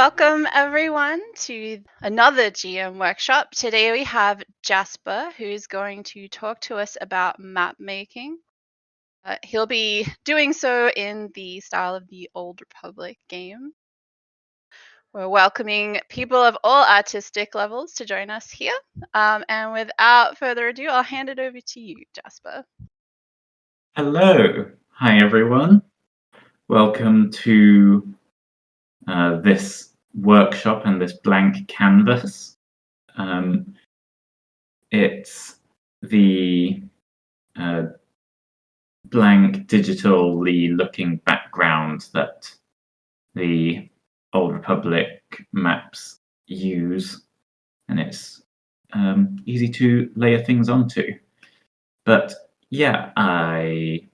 Welcome everyone to another GM workshop. Today we have Jasper who's going to talk to us about map making. He'll be doing so in the style of the Old Republic game. We're welcoming people of all artistic levels to join us here. And without further ado, I'll hand it over to you, Jasper. Hello. Hi, everyone. Welcome to this workshop and this blank canvas. It's the blank digitally looking background that the Old Republic maps use, and it's easy to layer things onto. But yeah, I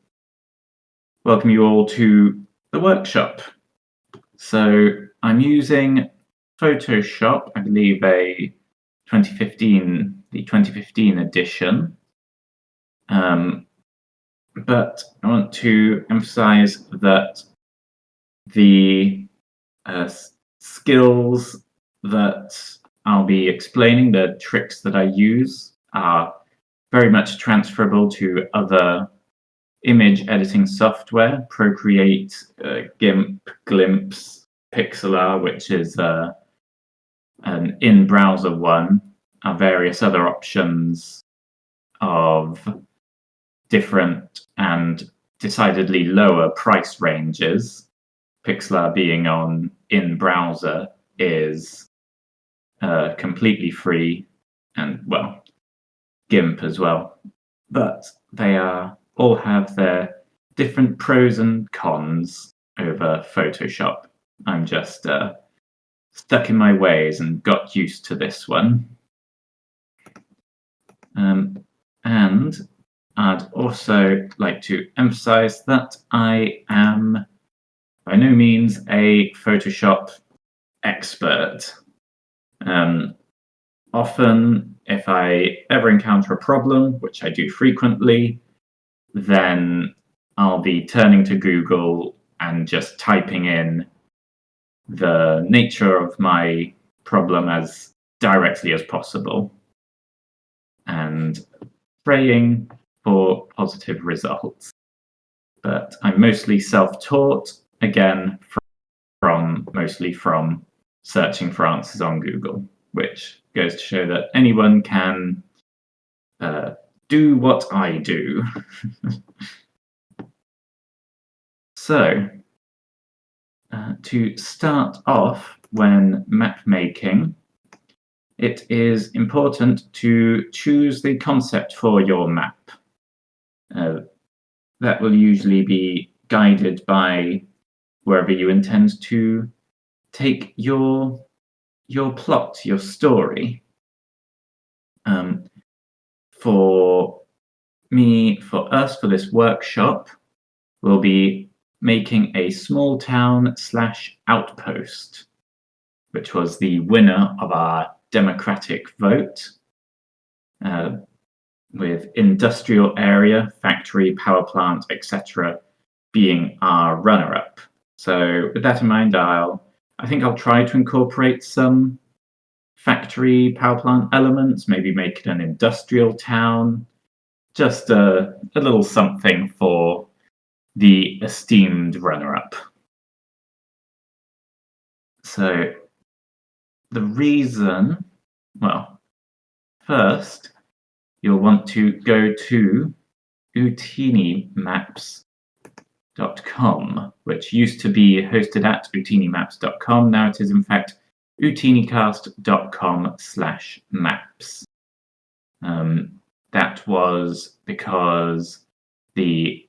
welcome you all to the workshop. So I'm using Photoshop, I believe the 2015 edition. But I want to emphasize that the skills that I'll be explaining, the tricks that I use, are very much transferable to other image editing software, Procreate, GIMP, Glimpse, Pixlr, which is an in-browser one, and various other options of different and decidedly lower price ranges. Pixlr being on in-browser is completely free, and well, GIMP as well. But they all have their different pros and cons over Photoshop. I'm just stuck in my ways and got used to this one. And I'd also like to emphasize that I am by no means a Photoshop expert. Often, if I ever encounter a problem, which I do frequently, then I'll be turning to Google and just typing in the nature of my problem as directly as possible and praying for positive results. But I'm mostly self-taught, again, mostly from searching for answers on Google, which goes to show that anyone can do what I do. So, to start off when map making, it is important to choose the concept for your map. That will usually be guided by wherever you intend to take your plot, your story. For us, for this workshop, we'll be making a small town / outpost, which was the winner of our democratic vote, with industrial area, factory, power plant, etc. being our runner-up. So with that in mind, I think I'll try to incorporate some factory power plant elements, maybe make it an industrial town, just a little something for the esteemed runner-up. So the reason, well, first you'll want to go to OotiniMaps.com, which used to be hosted at OotiniMaps.com. Now it is in fact OotiniCast.com/maps. That was because the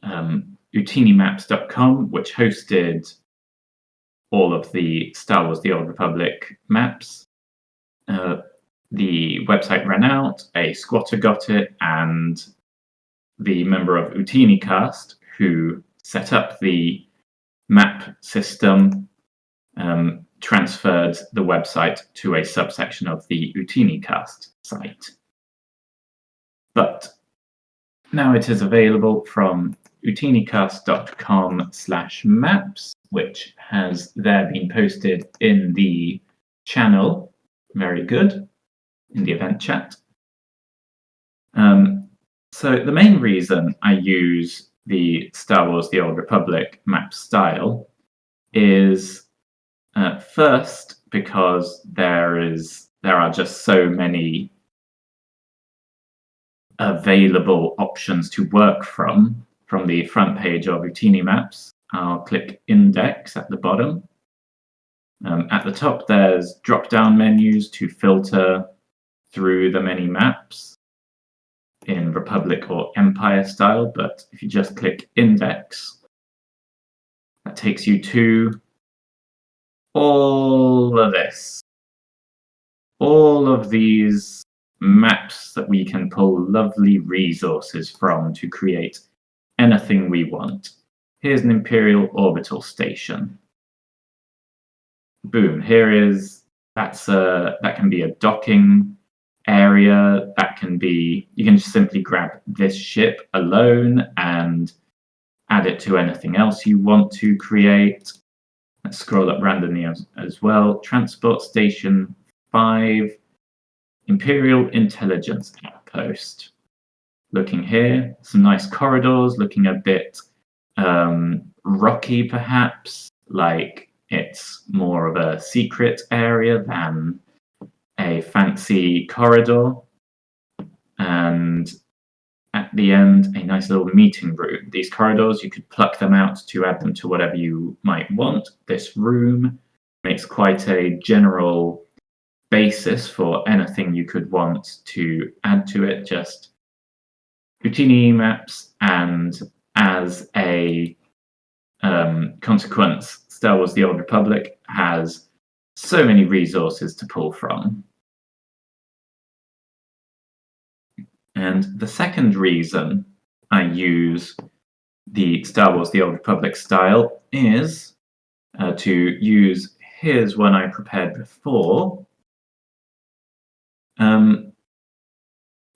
OotiniMaps.com, which hosted all of the Star Wars: The Old Republic maps, the website ran out, a squatter got it, and the member of OotiniCast who set up the map system transferred the website to a subsection of the OotiniCast site. But now it is available from ootinicast.com/maps, which has there been posted in the channel. Very good. In the event chat. So the main reason I use the Star Wars The Old Republic map style is first because there are just so many available options to work from the front page of Ootini Maps. I'll click Index at the bottom. At the top, there's drop-down menus to filter through the many maps in Republic or Empire style, but if you just click Index, that takes you to all of this. All of these maps that we can pull lovely resources from to create anything we want. Here's an Imperial orbital station. Boom, that can be a docking area, that can be, you can just simply grab this ship alone and add it to anything else you want to create. Let's scroll up randomly as well. Transport Station 5, Imperial Intelligence Outpost. Looking here, some nice corridors, looking a bit rocky perhaps, like it's more of a secret area than a fancy corridor. And at the end, a nice little meeting room. These corridors, you could pluck them out to add them to whatever you might want. This room makes quite a general basis for anything you could want to add to it. Just Ootini Maps, and as a consequence, Star Wars The Old Republic has so many resources to pull from. And the second reason I use the Star Wars The Old Republic style is to use, here's one I prepared before,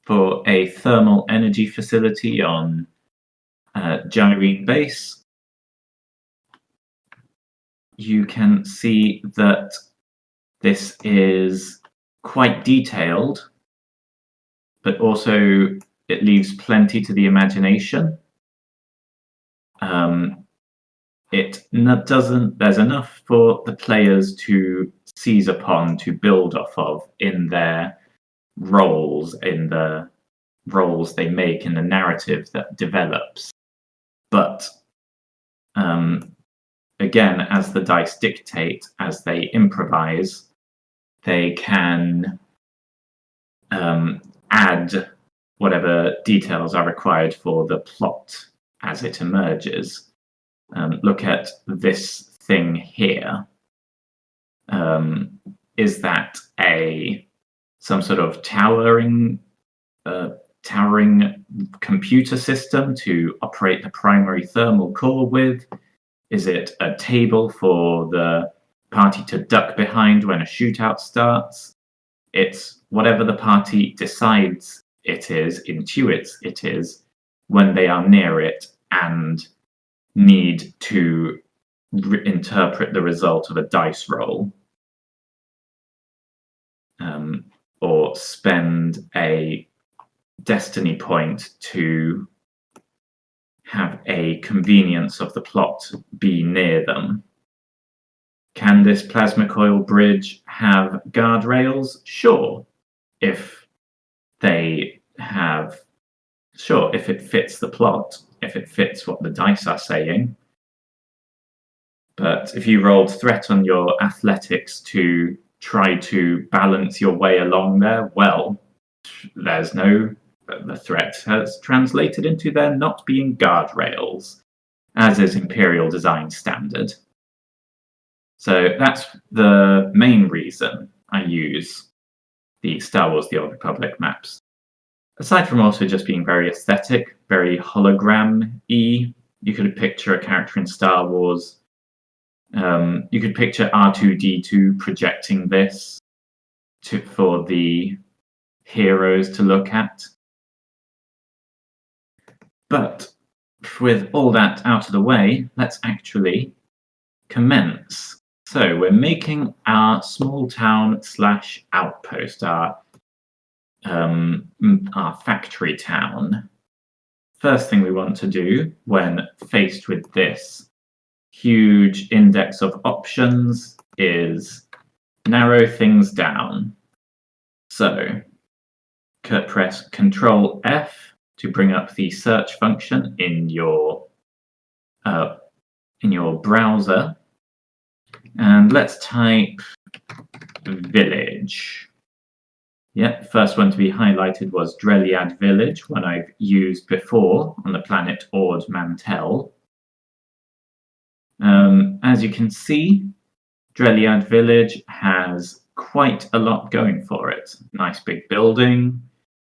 for a thermal energy facility on Gyrene Base. You can see that this is quite detailed, but also it leaves plenty to the imagination. There's enough for the players to seize upon, to build off of in their roles, in the roles they make in the narrative that develops. But again, as the dice dictate, as they improvise, they can add whatever details are required for the plot as it emerges. Look at this thing here. Is that some sort of towering computer system to operate the primary thermal core with? Is it a table for the party to duck behind when a shootout starts? It's whatever the party decides it is, intuits it is, when they are near it and need to interpret the result of a dice roll. Or spend a destiny point to have a convenience of the plot be near them. Can this plasma coil bridge have guardrails? Sure. If it fits the plot, if it fits what the dice are saying. But if you rolled threat on your athletics to try to balance your way along there, well, the threat has translated into there not being guardrails, as is Imperial design standard. So that's the main reason I use the Star Wars The Old Republic maps. Aside from also just being very aesthetic, very hologram-y, you could picture a character in Star Wars. You could picture R2-D2 projecting this for the heroes to look at. But with all that out of the way, let's actually commence. So we're making our small town / outpost, our factory town. First thing we want to do when faced with this huge index of options is narrow things down. So press Control F to bring up the search function in your browser, and let's type village. Yep, first one to be highlighted was Dreliad Village, one I've used before on the planet Ord Mantell. As you can see, Dreliad Village has quite a lot going for it. Nice big building,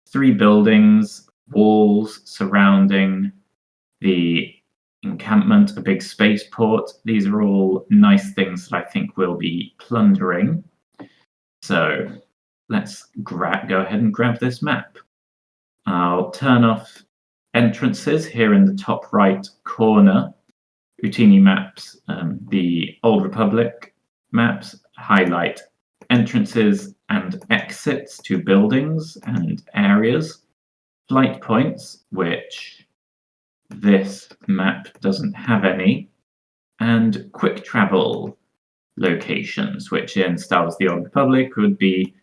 3 buildings, walls surrounding the encampment, a big spaceport. These are all nice things that I think we'll be plundering. So let's go ahead and grab this map. I'll turn off entrances here in the top right corner. Ootini Maps, the Old Republic maps, highlight entrances and exits to buildings and areas, flight points, which this map doesn't have any, and quick travel locations, which in Star Wars: The Old Republic would be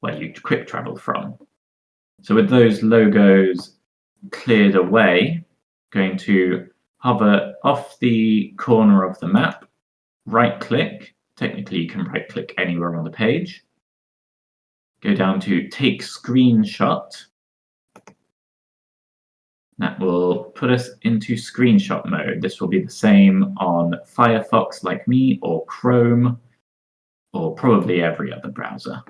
where you quick travel from. So with those logos cleared away, going to hover off the corner of the map, right click, technically you can right click anywhere on the page, go down to take screenshot. That will put us into screenshot mode. This will be the same on Firefox like me, or Chrome, or probably every other browser.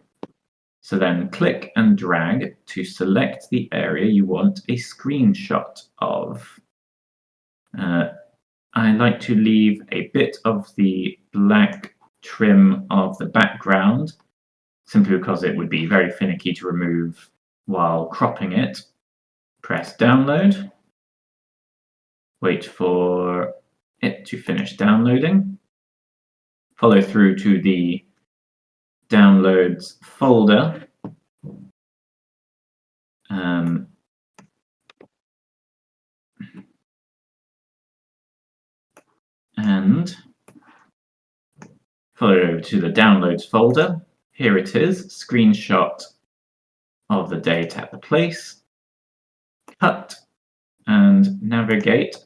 So then click and drag to select the area you want a screenshot of. I like to leave a bit of the black trim of the background, simply because it would be very finicky to remove while cropping it. Press download, wait for it to finish downloading, follow through to the downloads folder, and follow over to the downloads folder. Here it is, screenshot of the date at the place. Cut and navigate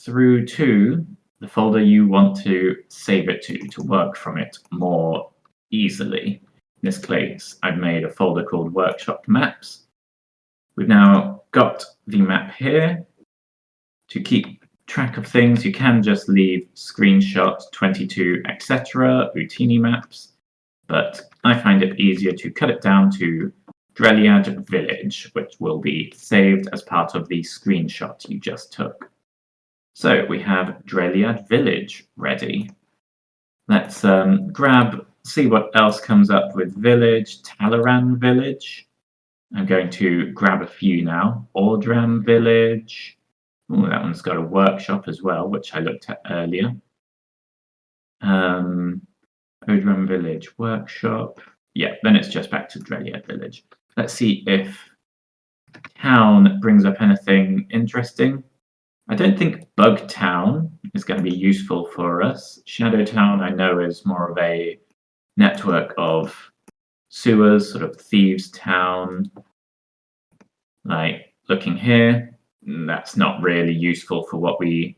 through to the folder you want to save it to work from it more easily. In this case, I've made a folder called Workshop Maps. We've now got the map here. To keep track of things, you can just leave screenshot 22, etc., Ootini Maps, but I find it easier to cut it down to Dreliad Village, which will be saved as part of the screenshot you just took. So we have Dreliad Village ready. Let's see what else comes up with Village. Talaran Village. I'm going to grab a few now. Ordram Village. Ooh, that one's got a workshop as well, which I looked at earlier. Odram Village workshop. Yeah, then it's just back to Dreliad Village. Let's see if town brings up anything interesting. I don't think Bug Town is going to be useful for us. Shadow Town, I know, is more of a network of sewers, sort of Thieves Town. Like, looking here, that's not really useful for what we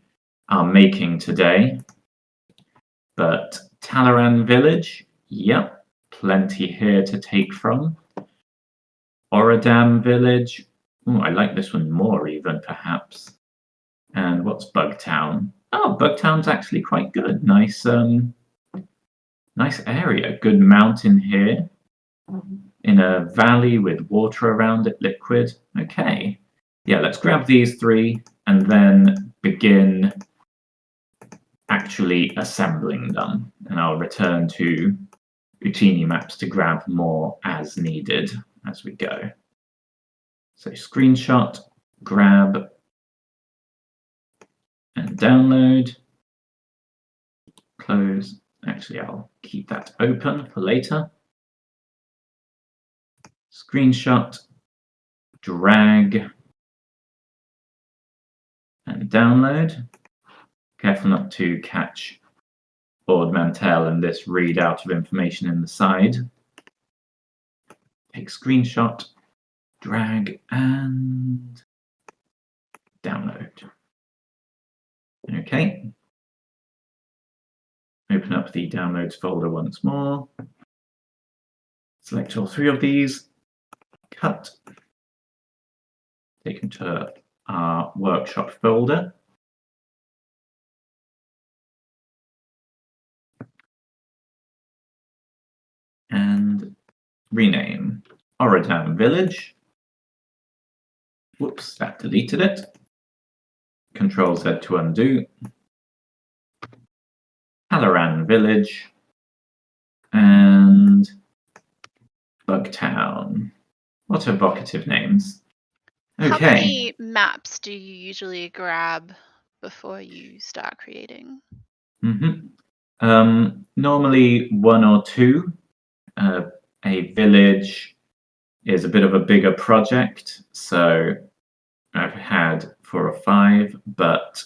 are making today. But Talaran Village, yep, plenty here to take from. Oradam Village, ooh, I like this one more even, perhaps. And what's Bugtown? Oh, Bugtown's actually quite good. Nice, nice area. Good mountain here. In a valley with water around it, liquid. Okay. Yeah, let's grab these 3 and then begin actually assembling them. And I'll return to Ootini Maps to grab more as needed as we go. So screenshot, grab, and download, close. Actually, I'll keep that open for later. Screenshot, drag, and download. Careful not to catch Ord Mantell and this readout of information in the side. Take screenshot, drag, and download. Okay. Open up the downloads folder once more. Select all three of these, cut, take them to our workshop folder. And rename Orbital Village. Whoops, that deleted it. Control Z to undo. Halloran Village. And Bugtown. What evocative names. Okay. How many maps do you usually grab before you start creating? Normally 1 or 2. A village is a bit of a bigger project, so I've had 4 or 5, but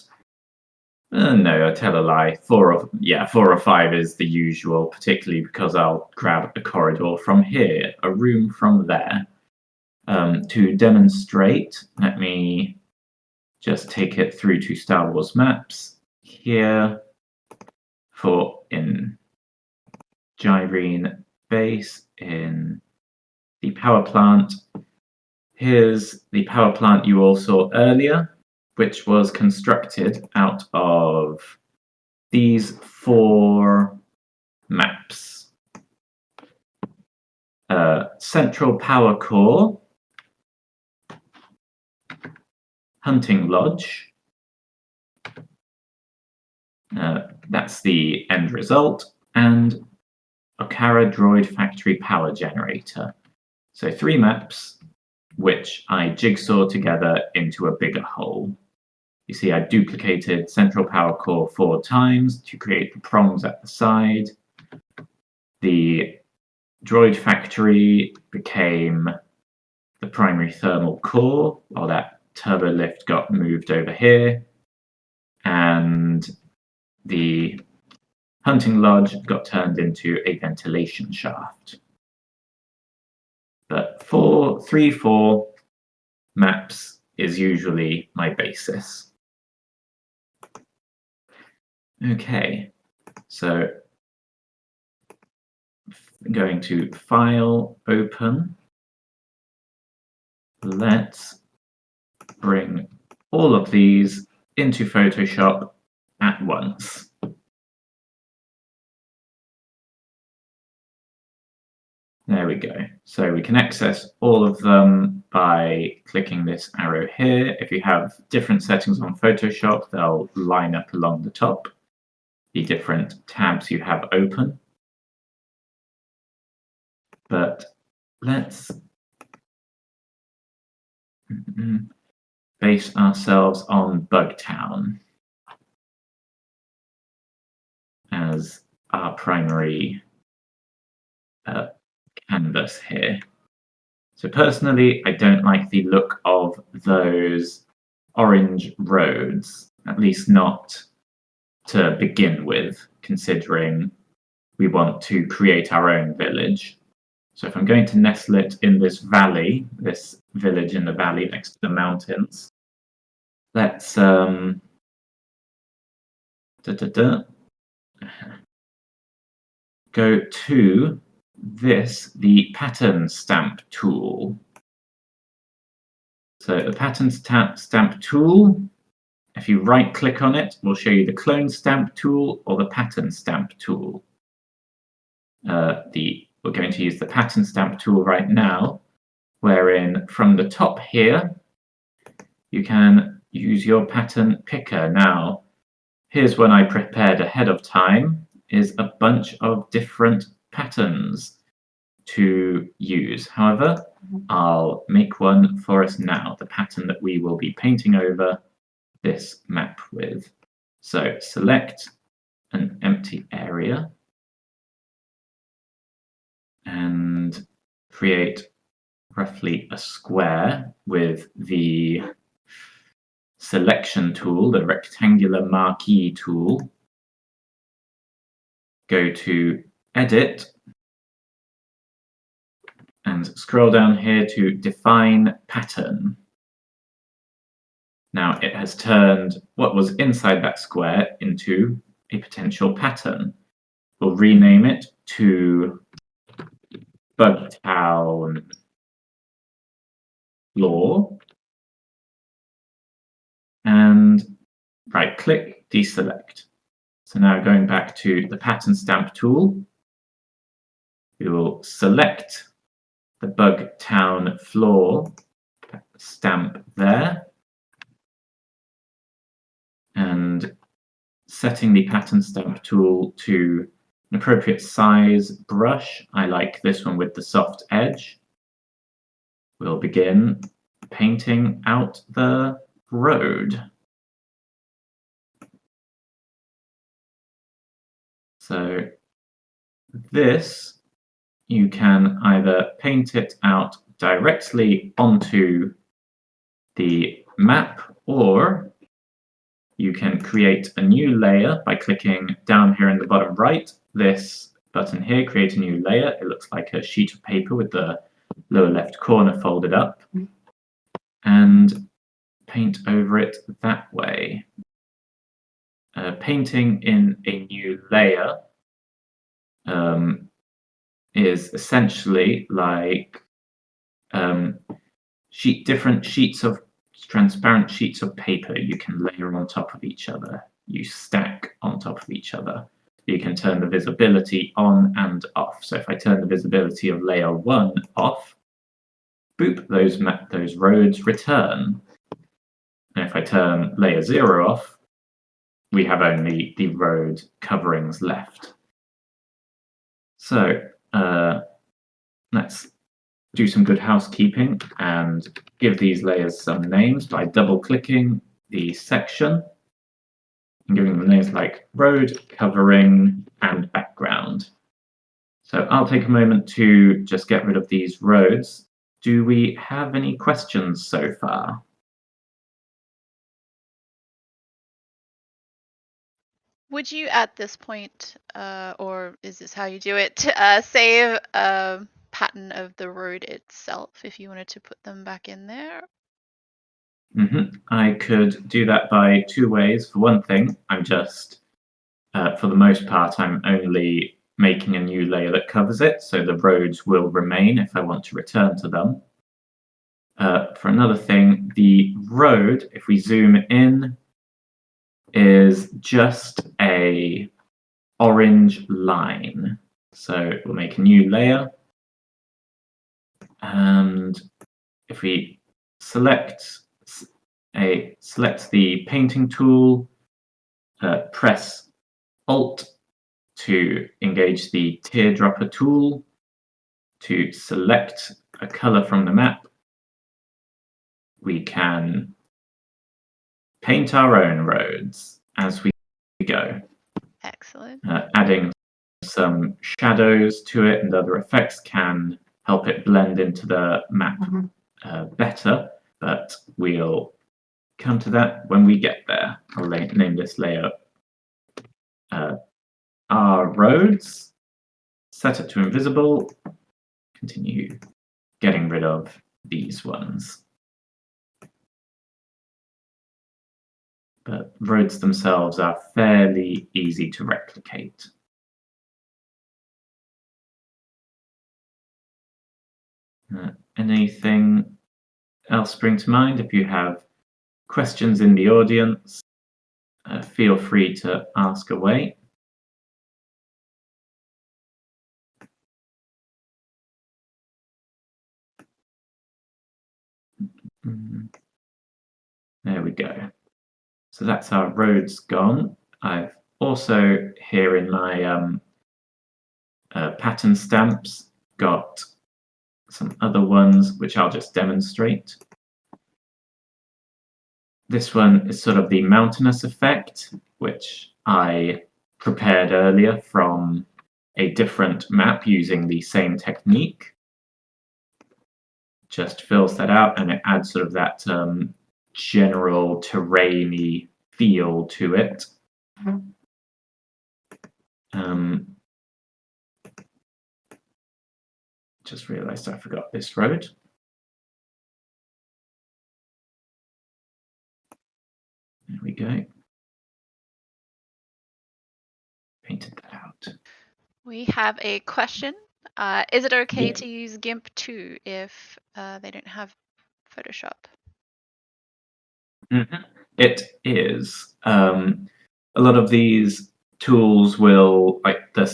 no, I tell a lie. 4 or 5 is the usual, particularly because I'll grab a corridor from here, a room from there. To demonstrate, let me just take it through to Star Wars Maps here in Gyrene Base in the power plant. Here's the power plant you all saw earlier, which was constructed out of these 4 maps. Central Power Core, Hunting Lodge, that's the end result, and Okara Droid Factory Power Generator. So 3 maps, which I jigsaw together into a bigger whole. You see, I duplicated Central Power Core 4 times to create the prongs at the side. The Droid Factory became the primary thermal core, while that turbo lift got moved over here. And the Hunting Lodge got turned into a ventilation shaft. But 4 maps is usually my basis. Okay, so going to File, Open. Let's bring all of these into Photoshop at once. There we go. So we can access all of them by clicking this arrow here. If you have different settings on Photoshop, they'll line up along the top, the different tabs you have open. But let's base ourselves on Bugtown as our primary canvas here. So personally, I don't like the look of those orange roads, at least not to begin with, considering we want to create our own village. So if I'm going to nestle it in this valley, this village in the valley next to the mountains, let's go to the pattern stamp tool. So the pattern stamp tool, if you right click on it, will show you the clone stamp tool or the pattern stamp tool. We're going to use the pattern stamp tool right now, wherein from the top here, you can use your pattern picker. Now, here's one I prepared ahead of time, is a bunch of different patterns to use. However, I'll make one for us now, the pattern that we will be painting over this map with. So select an empty area and create roughly a square with the selection tool, the rectangular marquee tool. Go to Edit and scroll down here to Define Pattern. Now it has turned what was inside that square into a potential pattern. We'll rename it to Bugtown Floor and right-click, deselect. So now going back to the pattern stamp tool, we will select the Bugtown Floor stamp there, and setting the pattern stamp tool to an appropriate size brush. I like this one with the soft edge. We'll begin painting out the road. So this, you can either paint it out directly onto the map, or you can create a new layer by clicking down here in the bottom right, this button here, create a new layer. It looks like a sheet of paper with the lower left corner folded up, and paint over it that way. Painting in a new layer is essentially like different sheets of transparent sheets of paper you can layer on top of each other. You stack on top of each other. You can turn the visibility on and off. So if I turn the visibility of layer 1 off, boop, those roads return. And if I turn layer 0 off, we have only the road coverings left. So let's do some good housekeeping and give these layers some names by double-clicking the section and giving them names like road, covering, and background. So I'll take a moment to just get rid of these roads. Do we have any questions so far? Would you at this point, or is this how you do it, save a pattern of the road itself if you wanted to put them back in there? I could do that by two ways. For one thing, I'm just, for the most part, I'm only making a new layer that covers it, so the roads will remain if I want to return to them. For another thing, the road, if we zoom in, is just a orange line. So we'll make a new layer, and if we select the painting tool, press Alt to engage the teardropper tool to select a color from the map, we can paint our own roads as we go. Excellent. Adding some shadows to it and other effects can help it blend into the map better, but we'll come to that when we get there. I'll name this layer our roads, set it to invisible, continue getting rid of these ones. But roads themselves are fairly easy to replicate. Anything else spring to mind? If you have questions in the audience, feel free to ask away. There we go. So that's our roads gone. I've also here in my pattern stamps got some other ones which I'll just demonstrate. This one is sort of the mountainous effect, which I prepared earlier from a different map using the same technique. Just fills that out and it adds sort of that general terrainy feel to it. Just realized I forgot this road. There we go. Painted that out. We have a question. Is it okay Yeah. to use GIMP 2 if they don't have Photoshop? It is. A lot of these tools will, like the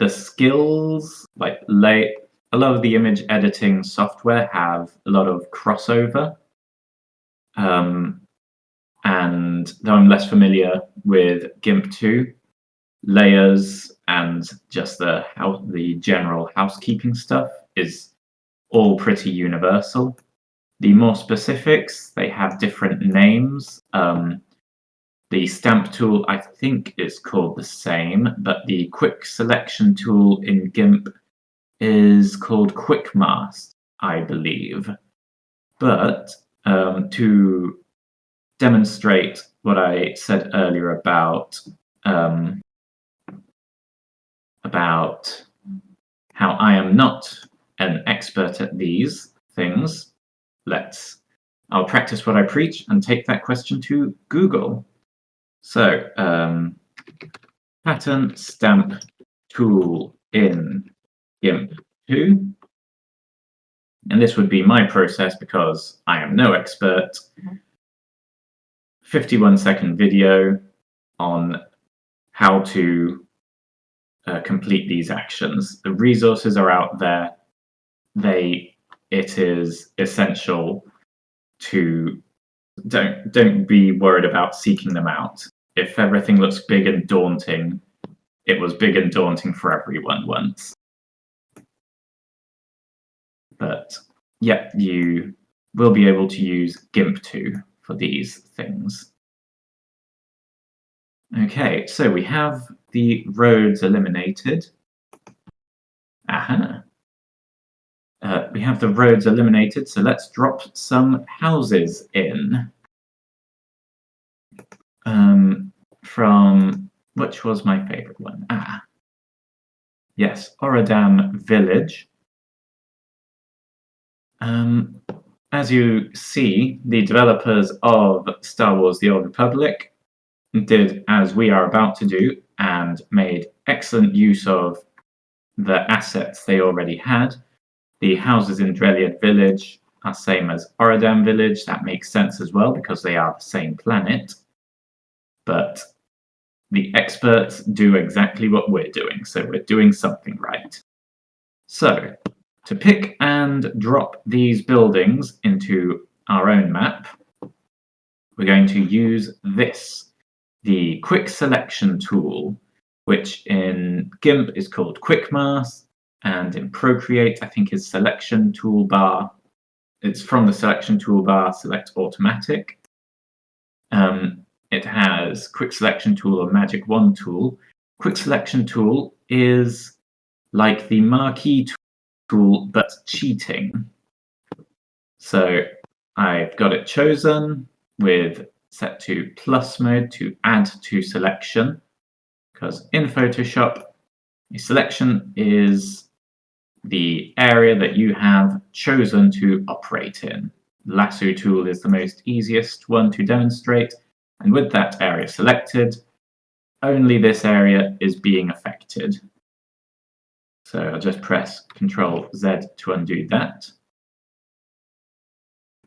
skills, like a lot of the image editing software have a lot of crossover. And though I'm less familiar with GIMP 2, layers and just the general housekeeping stuff is all pretty universal. The more specifics, they have different names. The stamp tool, I think, is called the same, but the quick selection tool in GIMP is called Quick Mask, I believe. But to demonstrate what I said earlier about how I am not an expert at these things, I'll practice what I preach and take that question to Google. So, pattern stamp tool in GIMP 2. And this would be my process because I am no expert. 51-second video on how to complete these actions. The resources are out there. It is essential to don't be worried about seeking them out. If everything looks big and daunting, it was big and daunting for everyone once. But yeah, you will be able to use GIMP 2 for these things. Okay, so we have the roads eliminated. Aha. We have the roads eliminated, so let's drop some houses in. From which was my favorite one? Yes, Oradam Village. As you see, the developers of Star Wars: The Old Republic did as we are about to do and made excellent use of the assets they already had. The houses in Dreliad Village are same as Oradam Village. That makes sense as well because they are the same planet. But the experts do exactly what we're doing, so we're doing something right. So, to pick and drop these buildings into our own map, we're going to use this, the Quick Selection tool, which in GIMP is called Quick Mask, and in Procreate, I think is Selection Toolbar. It's from the Selection Toolbar, Select Automatic. It has Quick Selection Tool or Magic Wand tool. Quick Selection Tool is like the Marquee tool, but cheating. So I've got it chosen with set to plus mode to add to selection, because in Photoshop, a selection is the area that you have chosen to operate in. Lasso tool is the most easiest one to demonstrate, and with that area selected, only this area is being affected. So I'll just press Ctrl Z to undo that.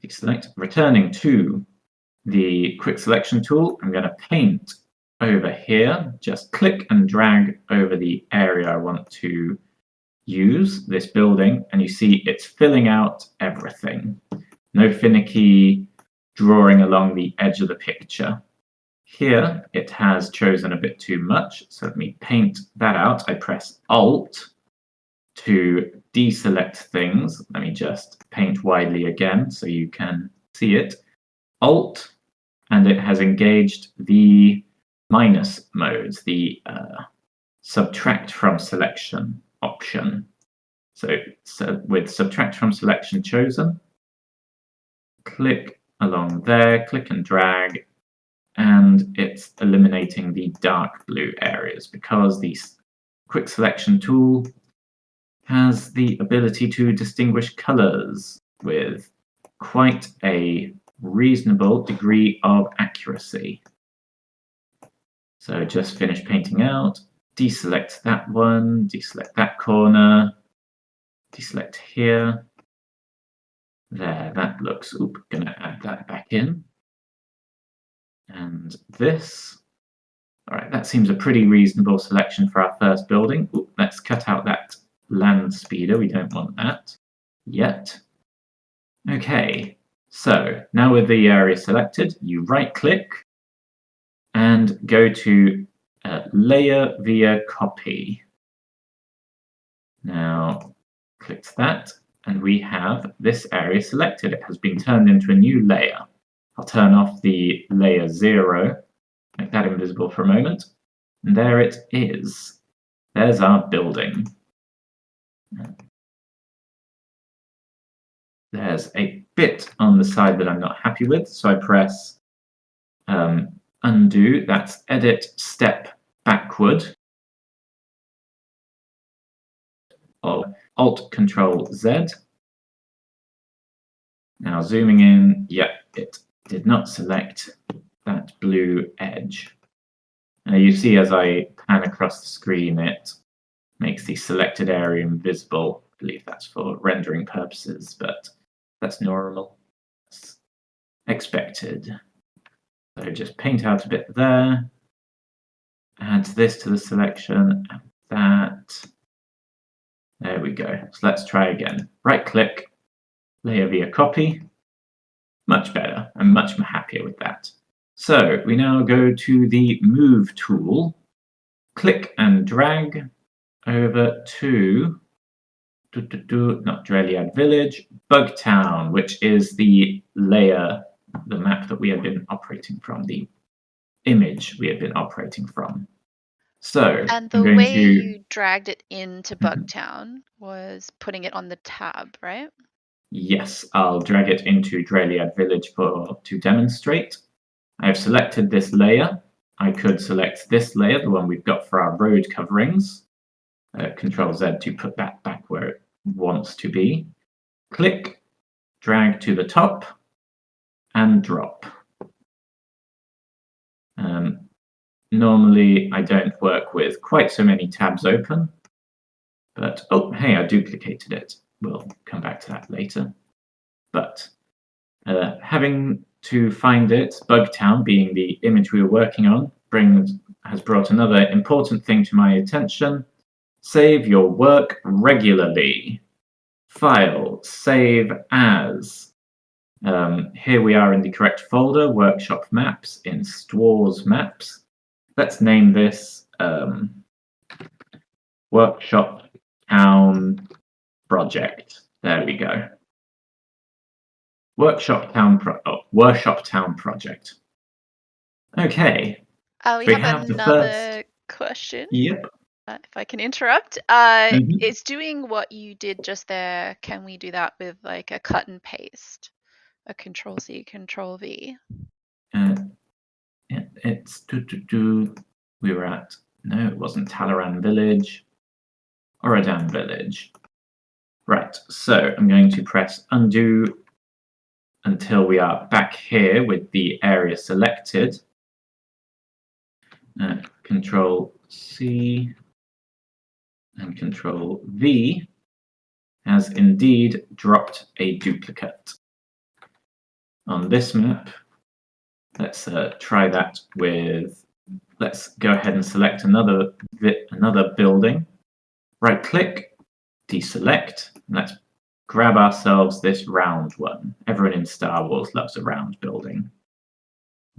Deselect. Returning to the quick selection tool, I'm going to paint over here. Just click and drag over the area I want to use, this building, and you see it's filling out everything. No finicky drawing along the edge of the picture. Here it has chosen a bit too much, so let me paint that out. I press Alt to deselect things. Let me just paint widely again so you can see it. Alt and it has engaged the minus modes, the subtract from selection option. So with subtract from selection chosen, click along there, click and drag, and it's eliminating the dark blue areas because the quick selection tool has the ability to distinguish colors with quite a reasonable degree of accuracy. So just finish painting out, deselect that one, deselect that corner, deselect here. There, that looks, gonna add that back in. And this, all right, that seems a pretty reasonable selection for our first building. Let's cut out that land speeder, we don't want that yet. Okay, so now with the area selected, you right click and go to layer via copy. Now click that, and we have this area selected. It has been turned into a new layer. I'll turn off the layer 0, make that invisible for a moment, and there it is. There's our building. There's a bit on the side that I'm not happy with, so I press undo, that's edit step backward, or Alt Control Z. Now zooming in, it did not select that blue edge. Now you see as I pan across the screen, it makes the selected area invisible. I believe that's for rendering purposes, but that's normal. It's expected. So just paint out a bit there, add this to the selection, and that. There we go. So let's try again. Right click, layer via copy. Much better. I'm much happier with that. So we now go to the move tool, click and drag over to not Dreliad Village, Bugtown, which is the layer, the map that we had been operating from, the image we had been operating from. So And I'm the going way to, you dragged it into Bugtown was putting it on the tab, right? yes, I'll drag it into Dreliad Village to demonstrate. I have selected this layer. I could select this layer, the one we've got for our road coverings. Control Z to put that back where it wants to be. Click, drag to the top, and drop. Normally, I don't work with quite so many tabs open, but oh, hey, I duplicated it. We'll come back to that later. But having to find it, Bugtown being the image we were working on, has brought another important thing to my attention. Save your work regularly. File, save as. Here we are in the correct folder, Workshop Maps in SWTOR's Maps. Let's name this Workshop Town Project. There we go. Workshop Town Project. Okay. We We have have the another first. question. Yep. If I can interrupt. Mhm. It's doing what you did just there. Can we do that with like a cut and paste? A Control C, Control V. It's we were at, no, it wasn't Talaran Village, Oradan Village. Right, so I'm going to press undo until we are back here with the area selected. Control C and Control V has indeed dropped a duplicate. On this map, let's try that with, let's go ahead and select another building. Right click, deselect, and let's grab ourselves this round one. Everyone in Star Wars loves a round building.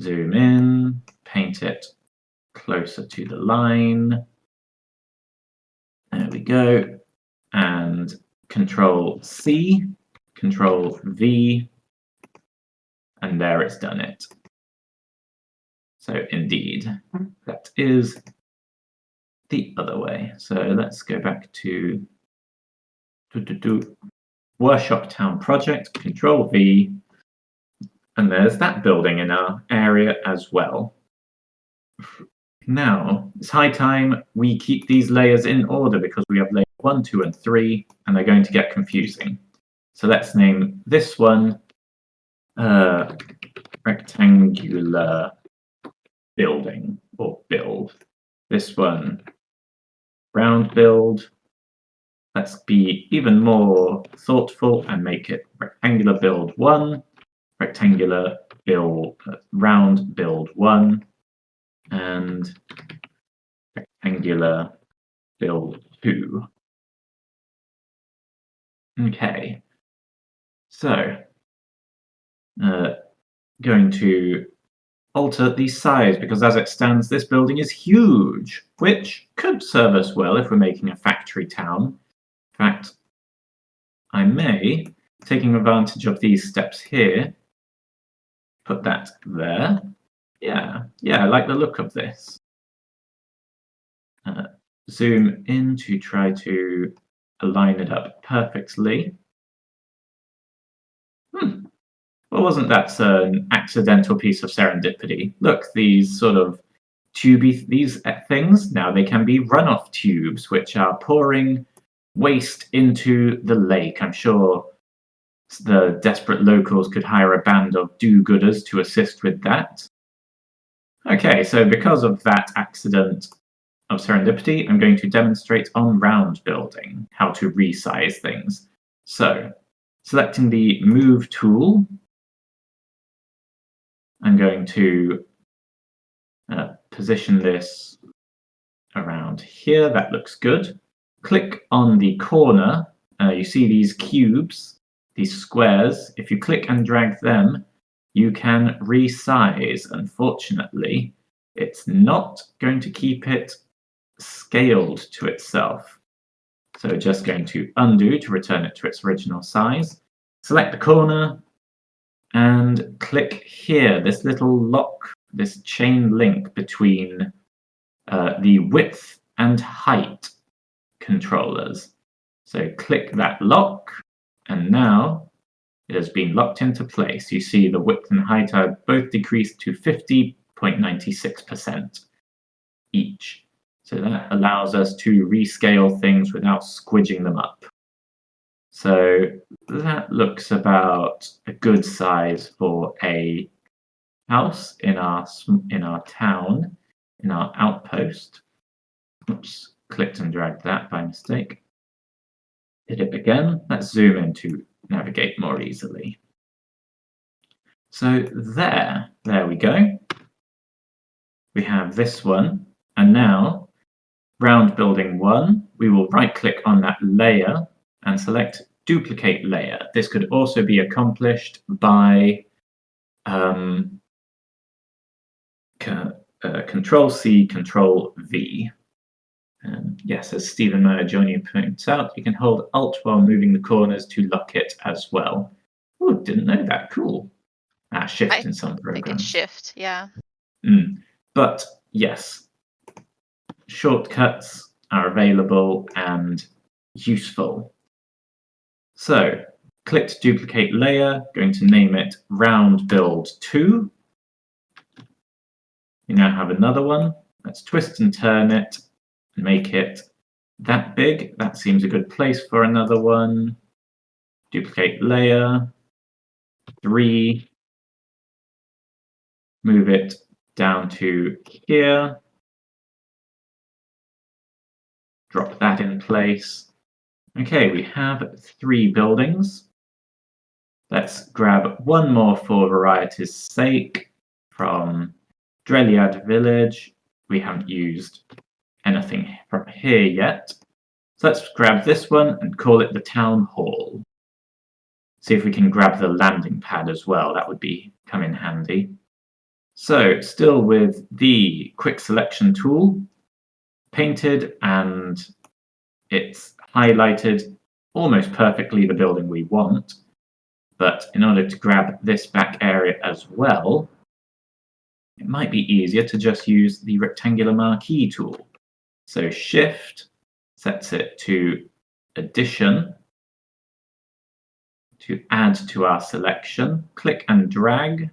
Zoom in, paint it closer to the line. There we go. And Control C, Control V, and there it's done it. So indeed, that is the other way. So let's go back to Workshop Town Project, Control V, and there's that building in our area as well. Now, it's high time we keep these layers in order because we have layer 1, 2, and 3, and they're going to get confusing. So let's name this one rectangular building or build. This one round build. Let's be even more thoughtful and make it rectangular build 1, rectangular build round build 1, and rectangular build 2. Okay, so going to alter the size because as it stands this building is huge, which could serve us well if we're making a factory town. In fact, I may, taking advantage of these steps here, put that there. Yeah, I like the look of this. Zoom in to try to align it up perfectly. Well, wasn't that an accidental piece of serendipity? Look, these sort of tubey these things, now they can be runoff tubes, which are pouring waste into the lake. I'm sure the desperate locals could hire a band of do-gooders to assist with that. Okay, so because of that accident of serendipity, I'm going to demonstrate on round building how to resize things. So, selecting the Move tool, I'm going to position this around here. That looks good. Click on the corner. You see these cubes, these squares. If you click and drag them, you can resize. Unfortunately, it's not going to keep it scaled to itself. So just going to undo to return it to its original size. Select the corner and click here, this little lock, this chain link between the width and height controllers. So click that lock, and now it has been locked into place. You see the width and height are both decreased to 50.96% each. So that allows us to rescale things without squidging them up. So that looks about a good size for a house in our town, in our outpost. Oops, clicked and dragged that by mistake. Hit it again. Let's zoom in to navigate more easily. So there we go. We have this one, and now round building 1, we will right click on that layer and select duplicate layer. This could also be accomplished by Control C, Control V. Yes, as Stephen Meyer Jr. points out, you can hold Alt while moving the corners to lock it as well. Oh, didn't know that. Cool. Shift in some programs. I think it's Shift, yeah. But yes, shortcuts are available and useful. So, click to duplicate layer, going to name it Round Build 2. We now have another one. Let's twist and turn it and make it that big. That seems a good place for another one. Duplicate layer, 3. Move it down to here. Drop that in place. Okay, we have 3 buildings. Let's grab one more for variety's sake from Dreliad Village. We haven't used anything from here yet. So let's grab this one and call it the Town Hall. See if we can grab the landing pad as well. That would come in handy. So still with the quick selection tool, painted, and it's highlighted almost perfectly the building we want. But in order to grab this back area as well, it might be easier to just use the rectangular marquee tool. So Shift sets it to Addition to add to our selection. Click and drag,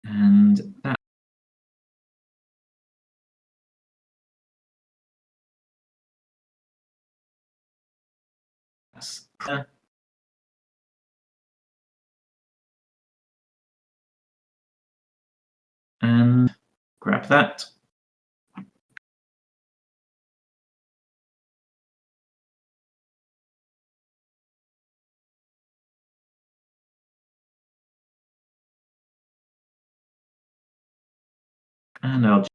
and that's there. And grab that. And I'll just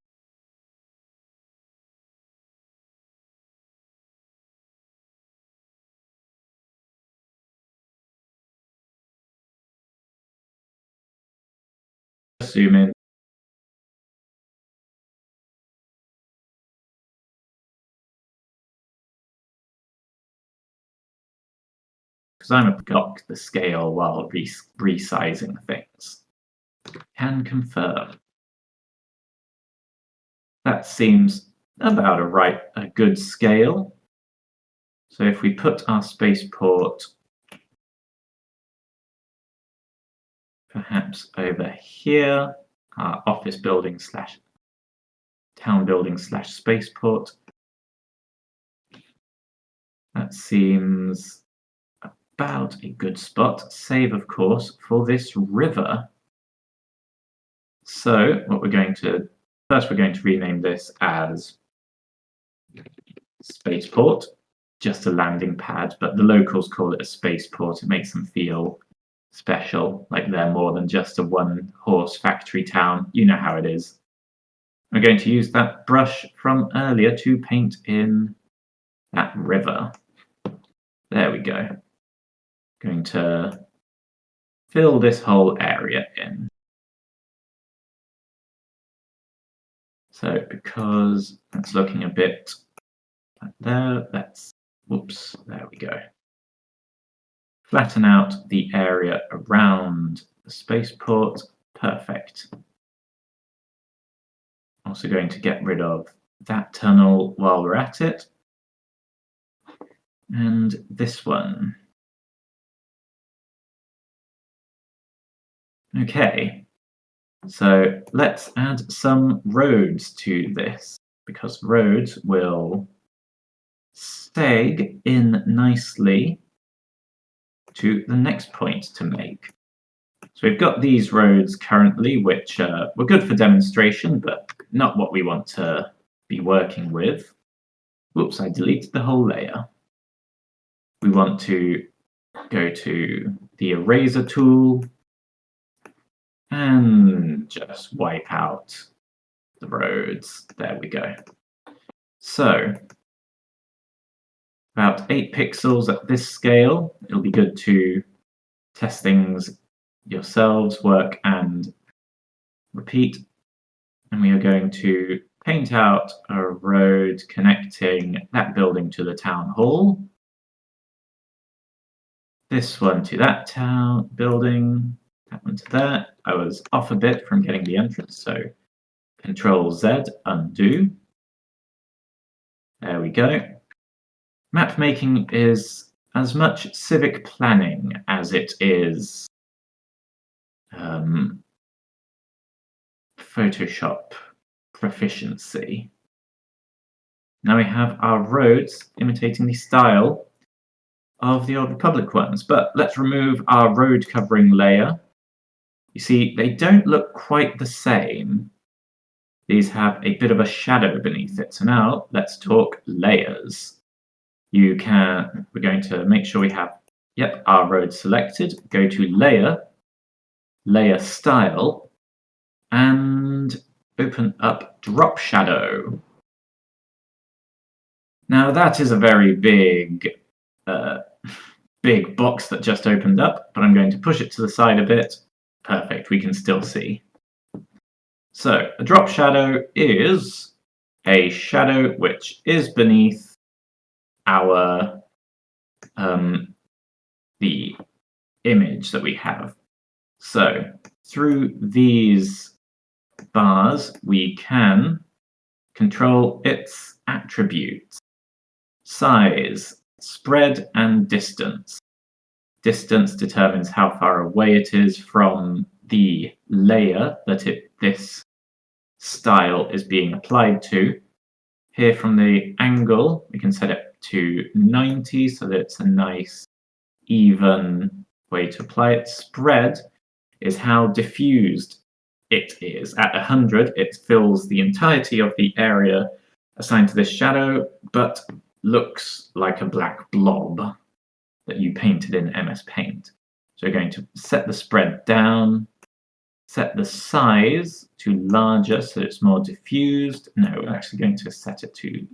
zoom in. Because I'm a block the scale while resizing things. Can confirm. That seems about a good scale. So if we put our spaceport perhaps over here, our office building slash town building slash spaceport, that seems about a good spot, save of course for this river. So what we're going to first, we're going to rename this as Spaceport, just a landing pad, but the locals call it a spaceport. It makes them feel special, like they're more than just a one-horse factory town. You know how it is. We're going to use that brush from earlier to paint in that river. There we go. Going to fill this whole area in. So because it's looking a bit like there, whoops, there we go. Flatten out the area around the spaceport. Perfect. Also going to get rid of that tunnel while we're at it. And this one. Okay, so let's add some roads to this, because roads will stay in nicely to the next point to make. So we've got these roads currently, which were good for demonstration, but not what we want to be working with. Whoops, I deleted the whole layer. We want to go to the eraser tool and just wipe out the roads. There we go. So about 8 pixels at this scale. It'll be good to test things yourselves, work and repeat. And we are going to paint out a road connecting that building to the town hall. This one to that town building, that one to that. I was off a bit from getting the entrance, so Control Z, undo. There we go. Map making is as much civic planning as it is Photoshop proficiency. Now we have our roads imitating the style of the Old Republic ones, but let's remove our road covering layer. You see, they don't look quite the same. These have a bit of a shadow beneath it. So now let's talk layers. We're going to make sure we have, our road selected. Go to Layer, Layer Style, and open up Drop Shadow. Now that is a very big box that just opened up, but I'm going to push it to the side a bit. Perfect, we can still see. So a drop shadow is a shadow which is beneath our the image that we have. So through these bars, we can control its attributes: size, spread, and distance. Distance determines how far away it is from the layer that this style is being applied to. Here from the angle, we can set it to 90 so that it's a nice, even way to apply it. Spread is how diffused it is. At 100, it fills the entirety of the area assigned to this shadow, but looks like a black blob that you painted in MS Paint. So we're going to set the spread down, set the size to larger so it's more diffused. No, we're actually going to set it to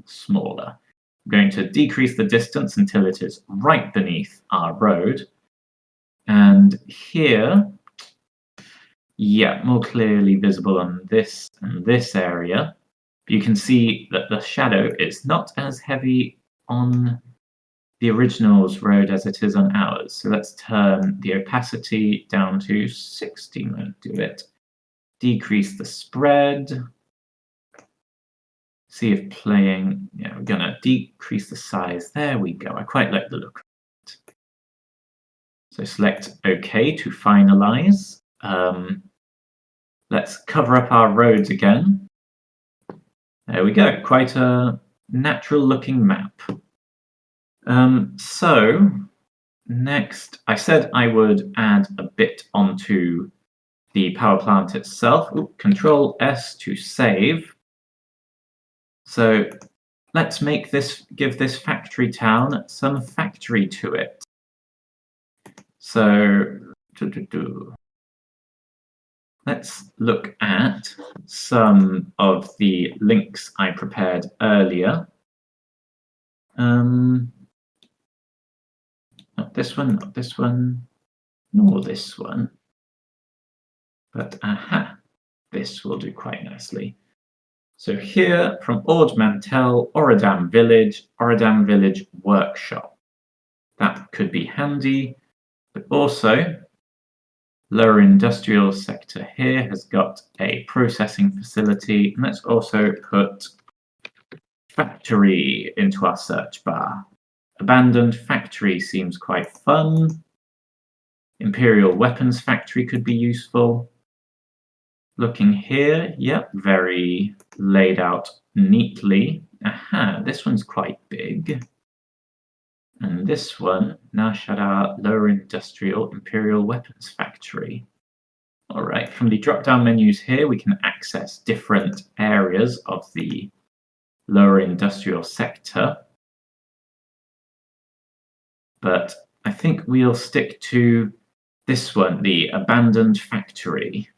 smaller. We're going to decrease the distance until it is right beneath our road. And here, yeah, more clearly visible on this and this area. You can see that the shadow is not as heavy on the original's road as it is on ours. So let's turn the opacity down to 60. Might do it. Decrease the spread. See if playing. Yeah, we're gonna decrease the size. There we go. I quite like the look of it. So select OK to finalize. Let's cover up our roads again. There we go. Quite a natural looking map. So next, I said I would add a bit onto the power plant itself. Control S to save. So let's make this, give this factory town some factory to it. So let's look at some of the links I prepared earlier. Not this one, not this one, nor this one. But aha, this will do quite nicely. So here from Ord Mantell, Oradam Village Workshop. That could be handy, but also lower industrial sector here has got a processing facility. And let's also put factory into our search bar. Abandoned factory seems quite fun. Imperial weapons factory could be useful. Looking here, yep, very laid out neatly. Aha, this one's quite big. And this one, Nashadar Lower Industrial Imperial Weapons Factory. All right, from the drop-down menus here, we can access different areas of the lower industrial sector. But I think we'll stick to this one, the abandoned factory.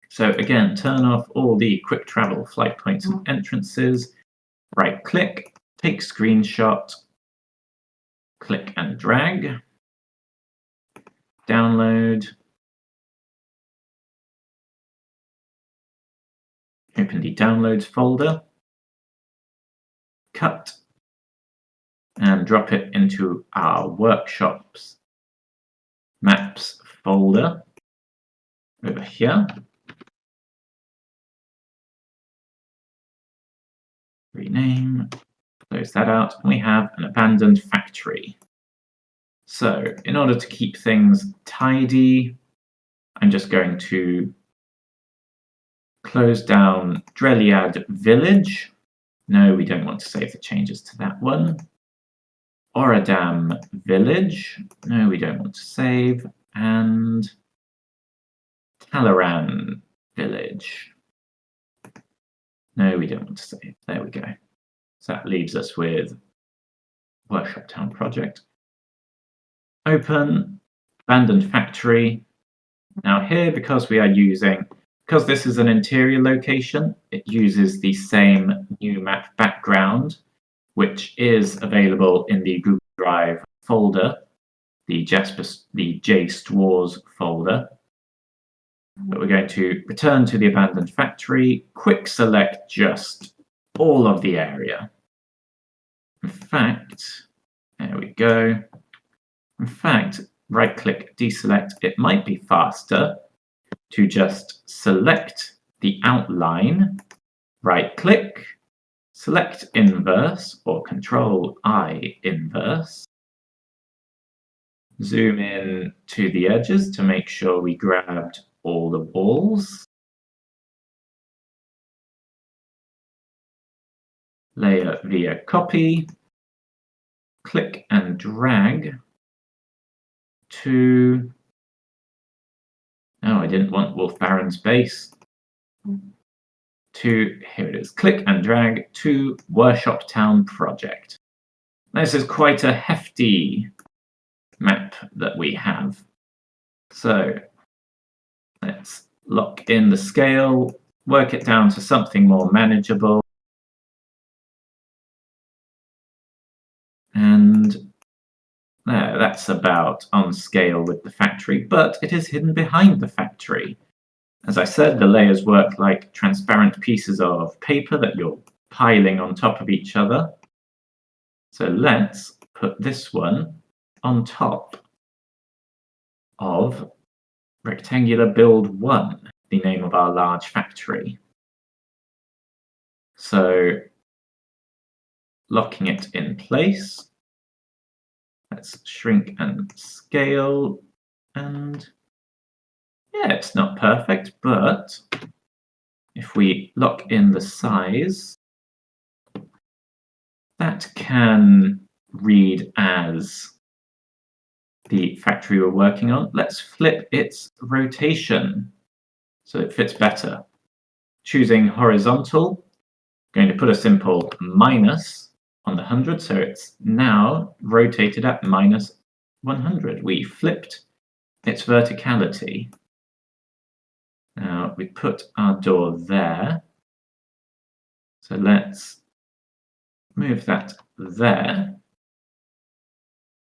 So again, turn off all the quick travel flight points and entrances. Right click, take screenshot, click and drag, download, open the downloads folder, cut, and drop it into our workshops maps folder over here. Rename, close that out, and we have an abandoned factory. So in order to keep things tidy, I'm just going to close down Dreliad Village. No, we don't want to save the changes to that one. Oradam Village. No, we don't want to save. And Talaran Village. No, we don't want to save. There we go. So that leaves us with Workshop Town Project. Open, abandoned factory. Now here, because this is an interior location, it uses the same new map background, which is available in the Google Drive folder, the Jasper, the SWTOR folder. But we're going to return to the abandoned factory, quick select just all of the area. In fact, there we go. In fact, right-click, deselect. It might be faster to just select the outline, right-click, select inverse or Control-I inverse, zoom in to the edges to make sure we grabbed all the walls, layer via copy, click and drag to... No, I didn't want Wolf Baron's base. To, here it is, click and drag to Workshop Town Project. This is quite a hefty map that we have. So let's lock in the scale, work it down to something more manageable. And there, that's about on scale with the factory, but it is hidden behind the factory. As I said, the layers work like transparent pieces of paper that you're piling on top of each other. So let's put this one on top of Rectangular Build 1, the name of our large factory. So locking it in place, let's shrink and scale, and yeah, it's not perfect, but if we lock in the size, that can read as the factory we're working on. Let's flip its rotation so it fits better. Choosing horizontal, going to put a simple minus on the 100, so it's now rotated at minus 100. We flipped its verticality. Now we put our door there, so let's move that there.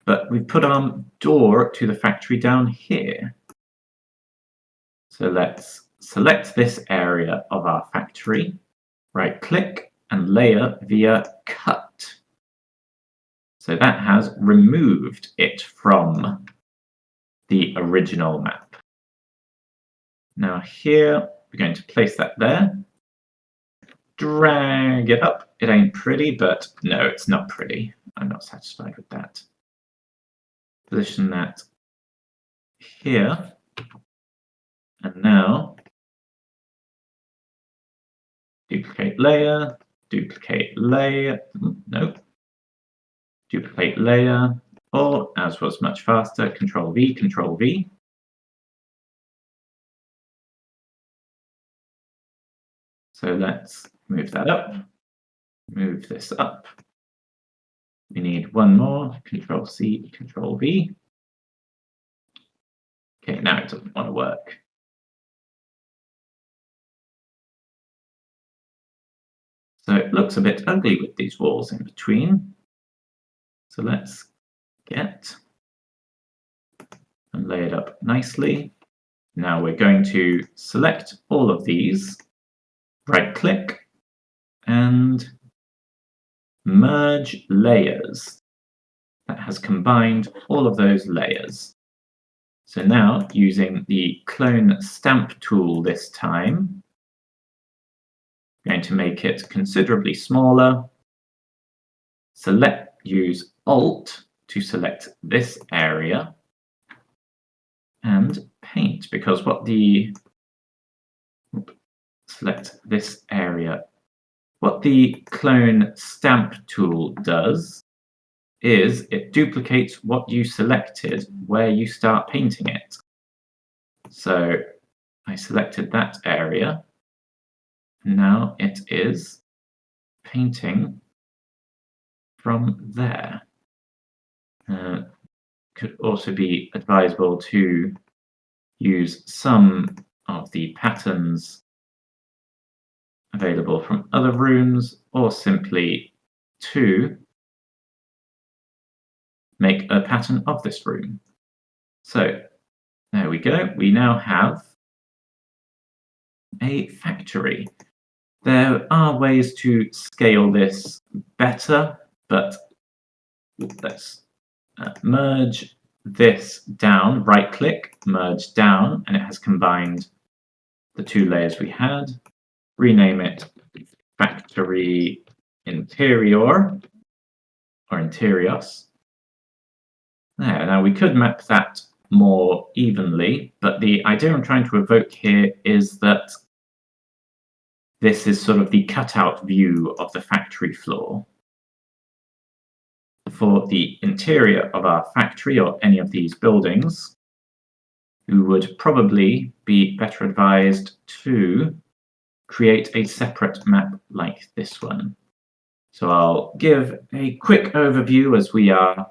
But we've put our door to the factory down here. So let's select this area of our factory, right-click, and layer via cut. So that has removed it from the original map. Now here, we're going to place that there. Drag it up. It ain't pretty, but no, it's not pretty. I'm not satisfied with that. Position that here. And now, duplicate layer, no, duplicate layer, or as was much faster, Control V, Control V. So let's move that up, move this up. We need one more, Control C, Control V. Okay, now it doesn't want to work. So it looks a bit ugly with these walls in between. So let's get and lay it up nicely. Now we're going to select all of these, right-click, and merge layers. That has combined all of those layers. So now, using the clone stamp tool this time, I'm going to make it considerably smaller. Use Alt to select this area and paint, because select this area. What the clone stamp tool does is it duplicates what you selected where you start painting it. So I selected that area. Now it is painting from there. Could also be advisable to use some of the patterns available from other rooms, or simply to make a pattern of this room. So there we go. We now have a factory. There are ways to scale this better, but let's merge this down, right click, merge down, and it has combined the two layers we had. Rename it Factory Interior or Interiors. There, now we could map that more evenly, but the idea I'm trying to evoke here is that this is sort of the cutout view of the factory floor. For the interior of our factory or any of these buildings, you would probably be better advised to create a separate map like this one. So I'll give a quick overview as we are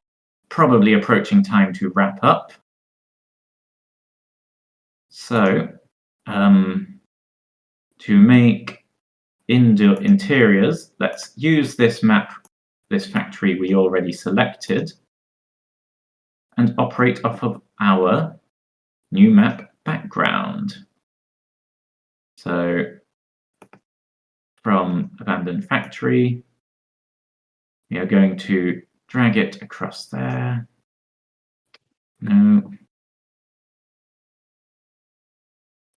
probably approaching time to wrap up. So, to make interiors, let's use this map, this factory we already selected, and operate off of our new map background. So, from abandoned factory, we are going to drag it across there. No.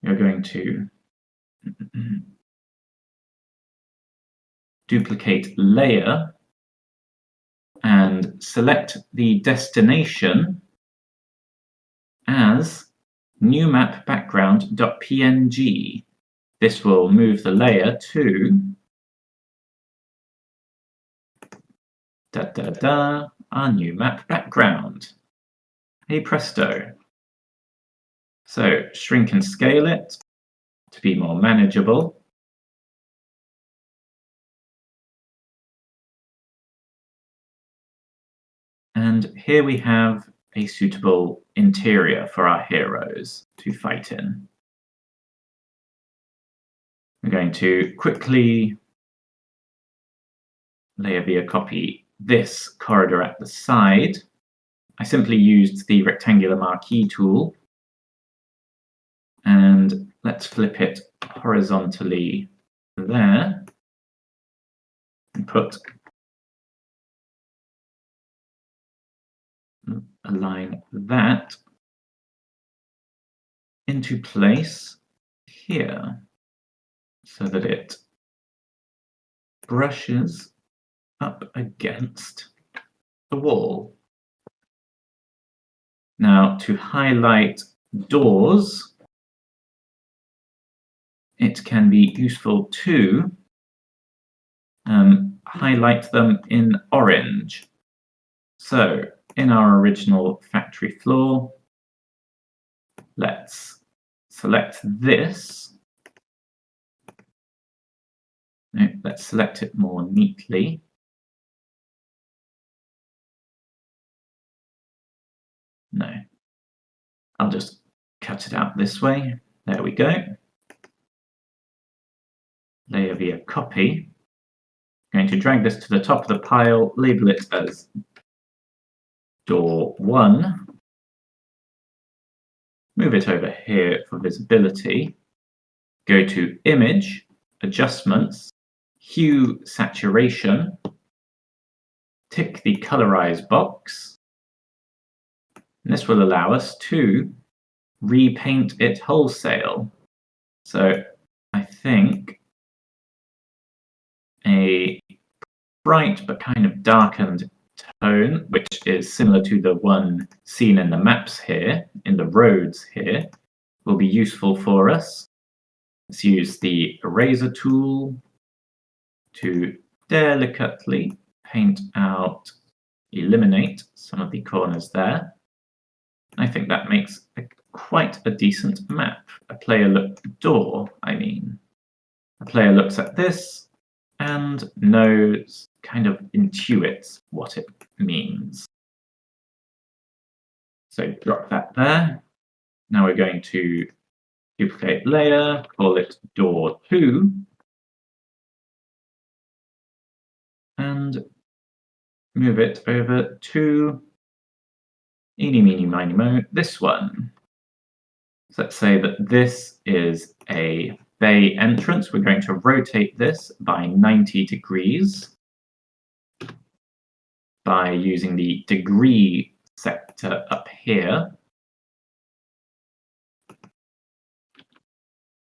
You're going to duplicate layer and select the destination as new map background.png. This will move the layer to our new map background. Hey presto. So shrink and scale it to be more manageable. And here we have a suitable interior for our heroes to fight in. We're going to quickly layer via copy this corridor at the side. I simply used the rectangular marquee tool, and let's flip it horizontally there and align that into place here so that it brushes up against the wall. Now, to highlight doors, it can be useful to highlight them in orange. So, in our original factory floor, let's select this. No, let's select it more neatly. No, I'll just cut it out this way. There we go. Layer via copy. I'm going to drag this to the top of the pile, label it as door 1. Move it over here for visibility. Go to Image, Adjustments, Hue Saturation. Tick the Colorize box. And this will allow us to repaint it wholesale. So I think a bright but kind of darkened tone, which is similar to the one seen in the maps here, in the roads here, will be useful for us. Let's use the eraser tool to delicately paint out, eliminate some of the corners there. I think that makes quite a decent map. A player looks at this and knows, kind of intuits what it means. So drop that there. Now we're going to duplicate layer, call it door 2, and move it over to eeny, meeny, miny, mo, this one. So let's say that this is a bay entrance. We're going to rotate this by 90 degrees by using the degree sector up here.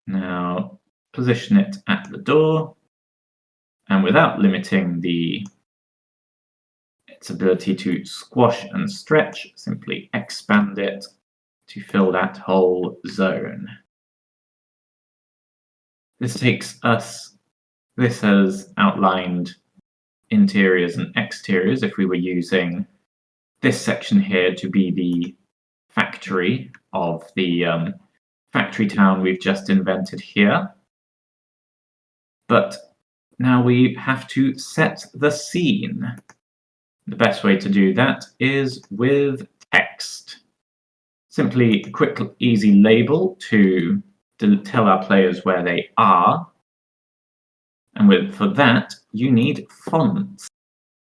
Now position it at the door, and without limiting its ability to squash and stretch, simply expand it to fill that whole zone. This has outlined interiors and exteriors if we were using this section here to be the factory of the factory town we've just invented here. But now we have to set the scene. The best way to do that is with text. Simply a quick, easy label to tell our players where they are. And for that, you need fonts,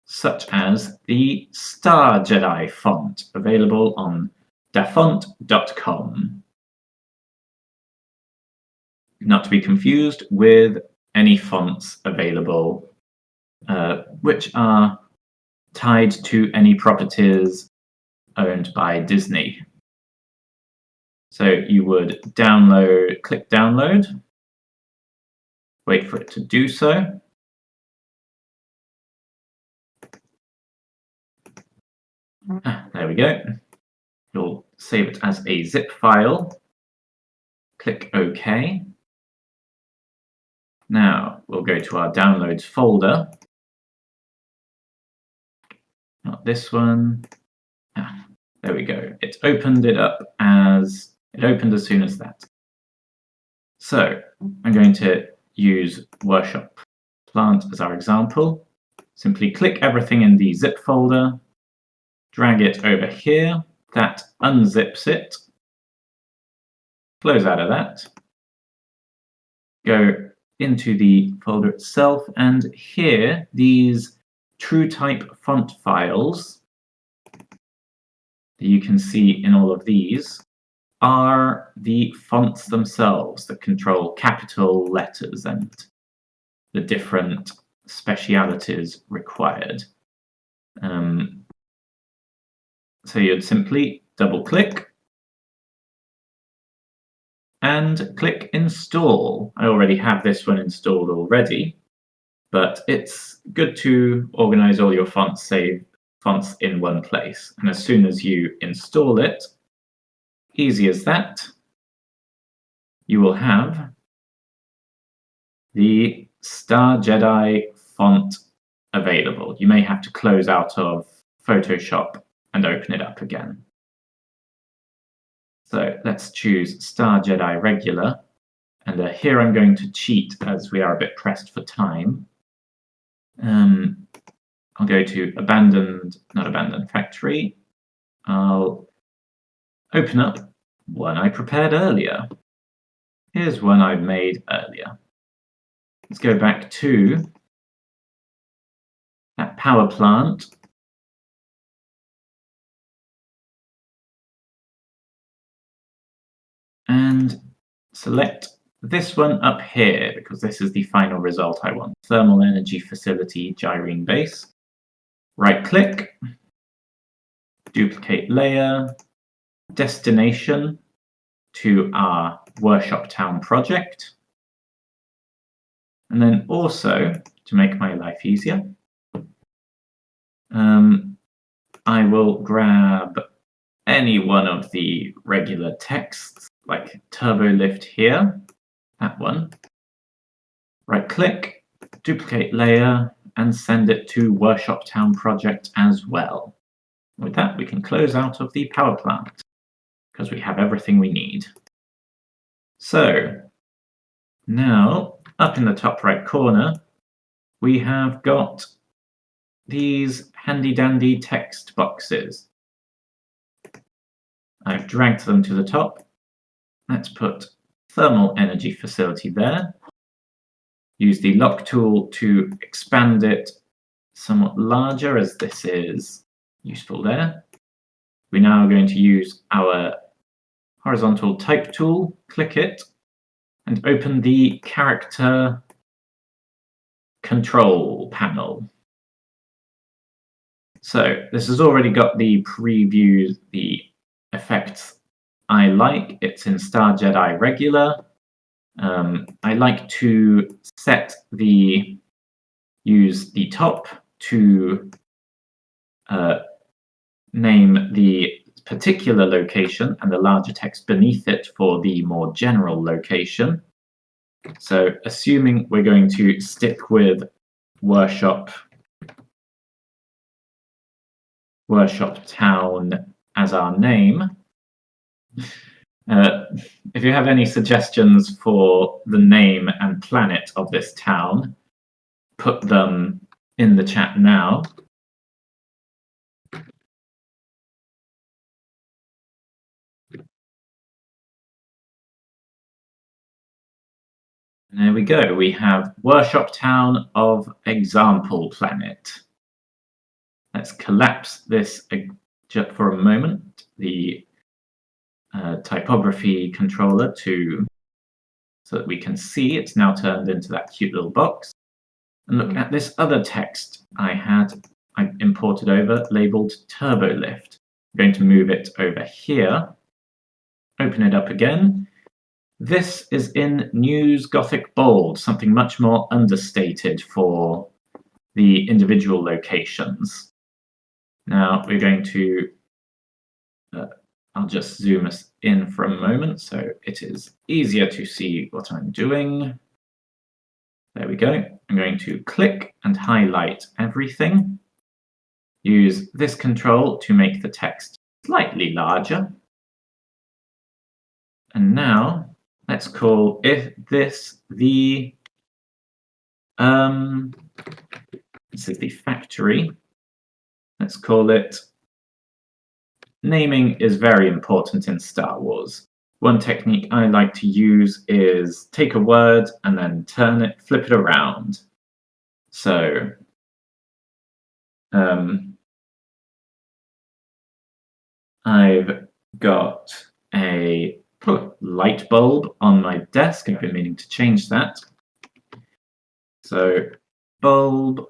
such as the Star Jedi font, available on dafont.com. Not to be confused with any fonts available, which are tied to any properties owned by Disney. So you would click download, wait for it to do so. There we go. You'll save it as a zip file. Click OK. Now we'll go to our downloads folder. Not this one. There we go. It opened as soon as that. So I'm going to use Workshop Plant as our example. Simply click everything in the zip folder, drag it over here. That unzips it. Close out of that. Go into the folder itself, and here these TrueType font files that you can see in all of these are the fonts themselves that control capital letters and the different specialities required. So you'd simply double click and click install. I already have this one installed already, but it's good to organize all your fonts in one place. And as soon as you install it, easy as that, you will have the Star Jedi font available. You may have to close out of Photoshop and open it up again. So let's choose Star Jedi Regular. And here I'm going to cheat as we are a bit pressed for time. I'll go to not abandoned factory. I'll open up one I prepared earlier. Here's one I made earlier. Let's go back to that power plant. And select this one up here, because this is the final result I want. Thermal Energy Facility Gyrene Base. Right click, duplicate layer, destination to our Workshop Town project. And then also, to make my life easier, I will grab any one of the regular texts, like Turbo Lift here, that one. Right click, duplicate layer, and send it to Workshop Town project as well. With that, we can close out of the power plant, because we have everything we need. So, now, up in the top right corner, we have got these handy-dandy text boxes. I've dragged them to the top. Let's put Thermal Energy Facility there. Use the lock tool to expand it somewhat larger, as this is useful there. We're now going to use our horizontal type tool, click it, and open the character control panel. So this has already got the preview, the effects I like. It's in Star Jedi Regular. I like to use the top to name the particular location and the larger text beneath it for the more general location. So assuming we're going to stick with Workshop Town as our name, if you have any suggestions for the name and planet of this town, put them in the chat now. And there we go. We have Workshop Town of Example Planet. Let's collapse this just for a moment, the typography controller so that we can see it's now turned into that cute little box. And look at this other text I imported over, labeled Turbo Lift. I'm going to move it over here, open it up again. This is in News Gothic Bold, something much more understated for the individual locations. Now we're going to, I'll just zoom us in for a moment so it is easier to see what I'm doing. There we go. I'm going to click and highlight everything. Use this control to make the text slightly larger. And now let's call this the this is the factory. Let's call it. Naming is very important in Star Wars. One technique I like to use is take a word and then flip it around. So I've got a light bulb on my desk. I've been meaning to change that. So bulb,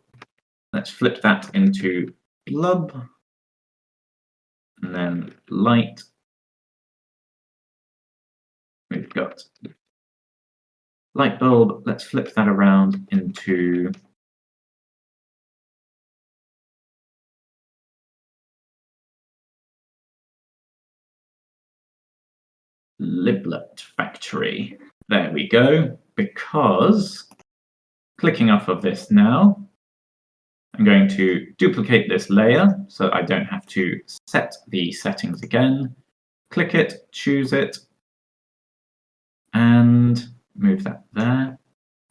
let's flip that into blub, and then light. We've got light bulb, let's flip that around into Liblet Factory. There we go, because clicking off of this now, I'm going to duplicate this layer so I don't have to set the settings again. Click it, choose it, and move that there.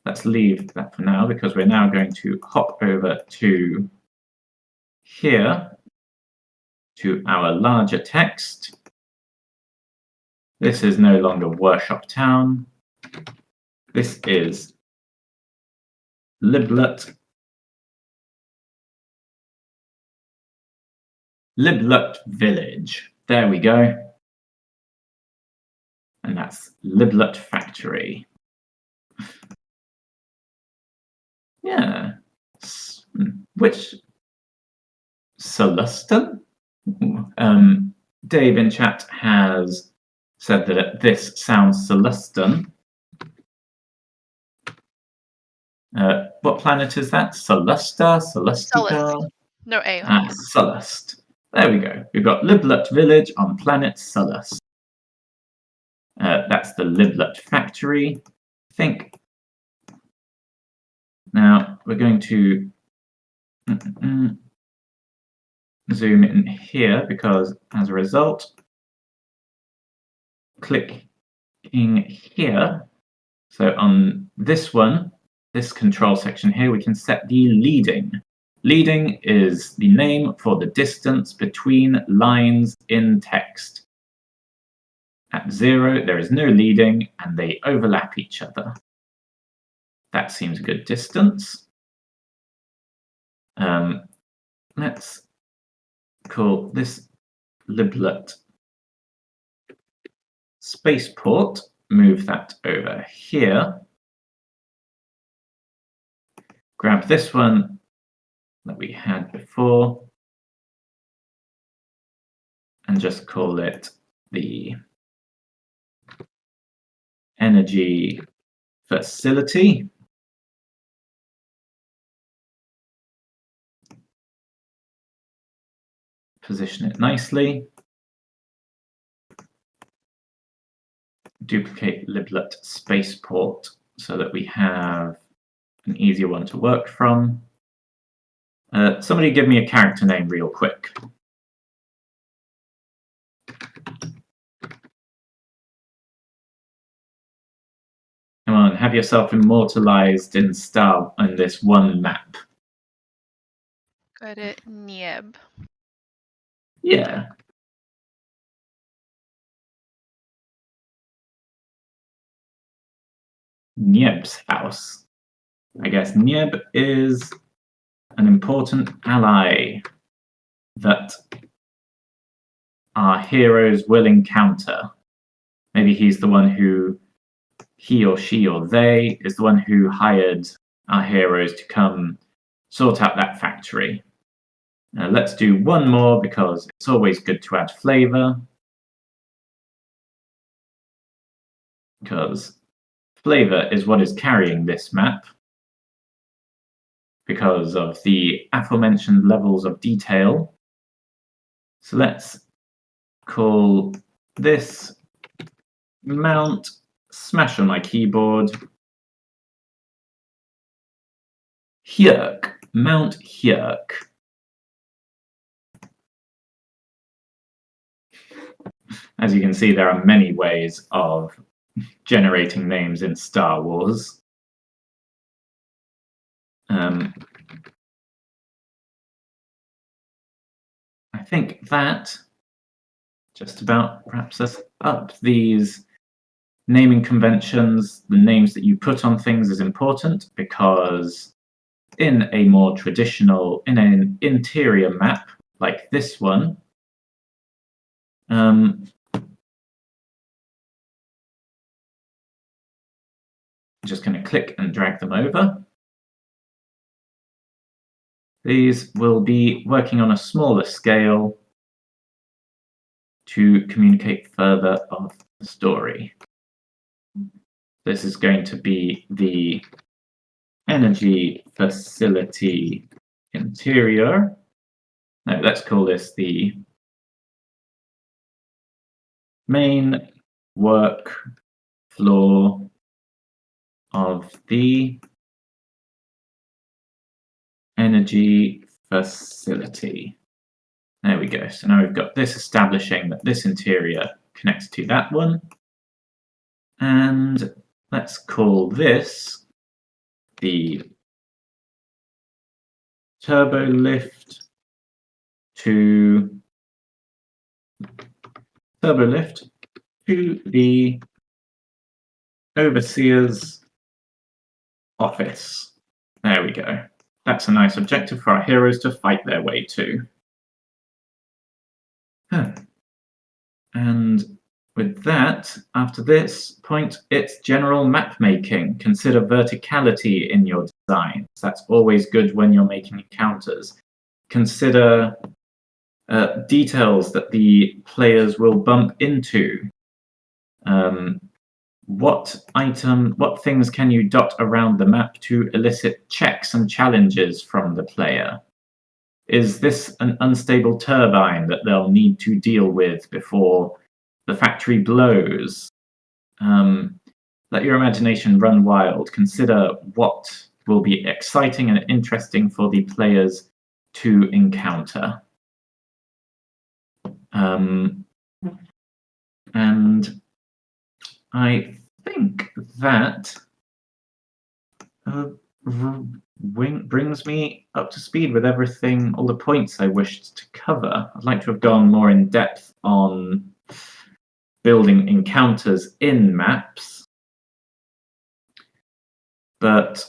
Let's leave that for now because we're now going to hop over to here to our larger text. This is no longer Workshop Town. This is Liblet Village. There we go. And that's Liblet Factory. Yeah. Which Celestin? Dave in chat has said that this sounds Celestin. What planet is that? Celesta? Celestica? Sullust. No A on it. Sullust. There we go. We've got Liblet Village on planet Sullust. That's the Liblet Factory, I think. Now we're going to zoom in here because as a result, clicking here. So on this one, this control section here, we can set the leading. Leading is the name for the distance between lines in text. At 0, there is no leading, and they overlap each other. That seems a good distance. Let's call this Liblet Spaceport. Move that over here. Grab this one that we had before. and just call it the energy facility. Position it nicely. Duplicate liblet spaceport so that we have an easier one to work from. Somebody give me a character name real quick. Come on, have yourself immortalized in this one map. Got it. Nieb. Yeah. Nieb's house. I guess Nieb is an important ally that our heroes will encounter. Maybe he's the one who, he or she or they, is the one who hired our heroes to come sort out that factory. Now let's do one more because it's always good to add flavor. Because flavor is what is carrying this map because of the aforementioned levels of detail. So let's call this Mount, smash on my keyboard, Hjörk, Mount Hjörk. As you can see, there are many ways of generating names in Star Wars. I think that just about wraps us up. These naming conventions, the names that you put on things is important because in a more traditional, in an interior map like this one, I'm just going to click and drag them over. These will be working on a smaller scale to communicate further of the story. This is going to be the energy facility interior. No, let's call this the main work floor of the energy facility. There we go. So now we've got this establishing that this interior connects to that one. And let's call this the turbo lift to the overseer's office. There we go. That's a nice objective for our heroes to fight their way to. And with that, after this point, it's general map making. Consider verticality in your designs. That's always good when you're making encounters. Consider details that the players will bump into. What things can you dot around the map to elicit checks and challenges from the player? Is this an unstable turbine that they'll need to deal with before the factory blows? Let your imagination run wild. Consider what will be exciting and interesting for the players to encounter. And I think that brings me up to speed with everything, all the points I wished to cover. I'd like to have gone more in depth on building encounters in maps. But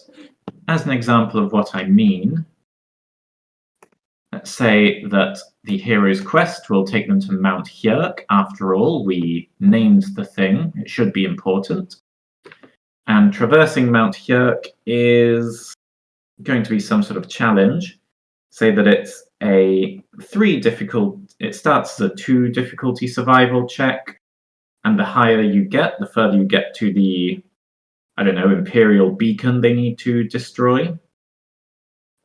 as an example of what I mean, let's say that the hero's quest will take them to Mount Hjörk. After all, we named the thing. It should be important. And traversing Mount Hjörk is going to be some sort of challenge. Say that it's a 3 difficult it starts as a 2 difficulty survival check, and the higher you get, the further you get to the, I don't know, Imperial beacon they need to destroy.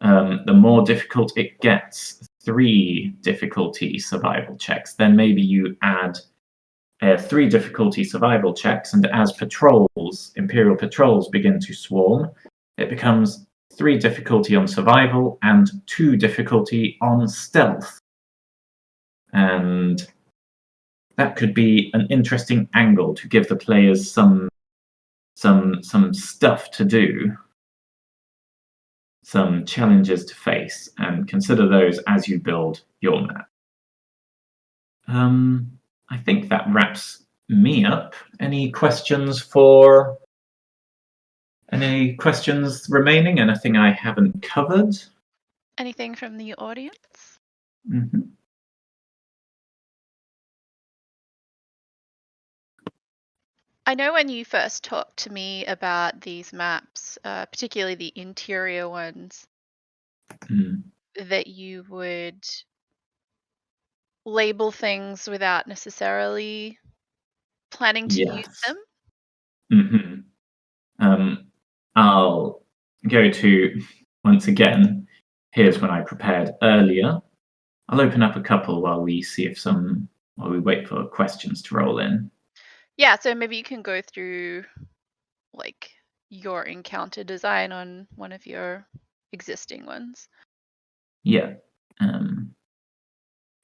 The more difficult it gets, 3 difficulty survival checks. Then maybe you add 3 difficulty survival checks, and as Imperial patrols begin to swarm, it becomes 3 difficulty on survival and 2 difficulty on stealth. And that could be an interesting angle to give the players some stuff to do, some challenges to face, and consider those as you build your map. I think that wraps me up. Any questions remaining? Anything I haven't covered? Anything from the audience? Mm-hmm. I know when you first talked to me about these maps, particularly the interior ones, that you would label things without necessarily planning to use them. I'll go to, once again, here's one I prepared earlier. I'll open up a couple while we wait for questions to roll in. Yeah, so maybe you can go through like your encounter design on one of your existing ones. Yeah.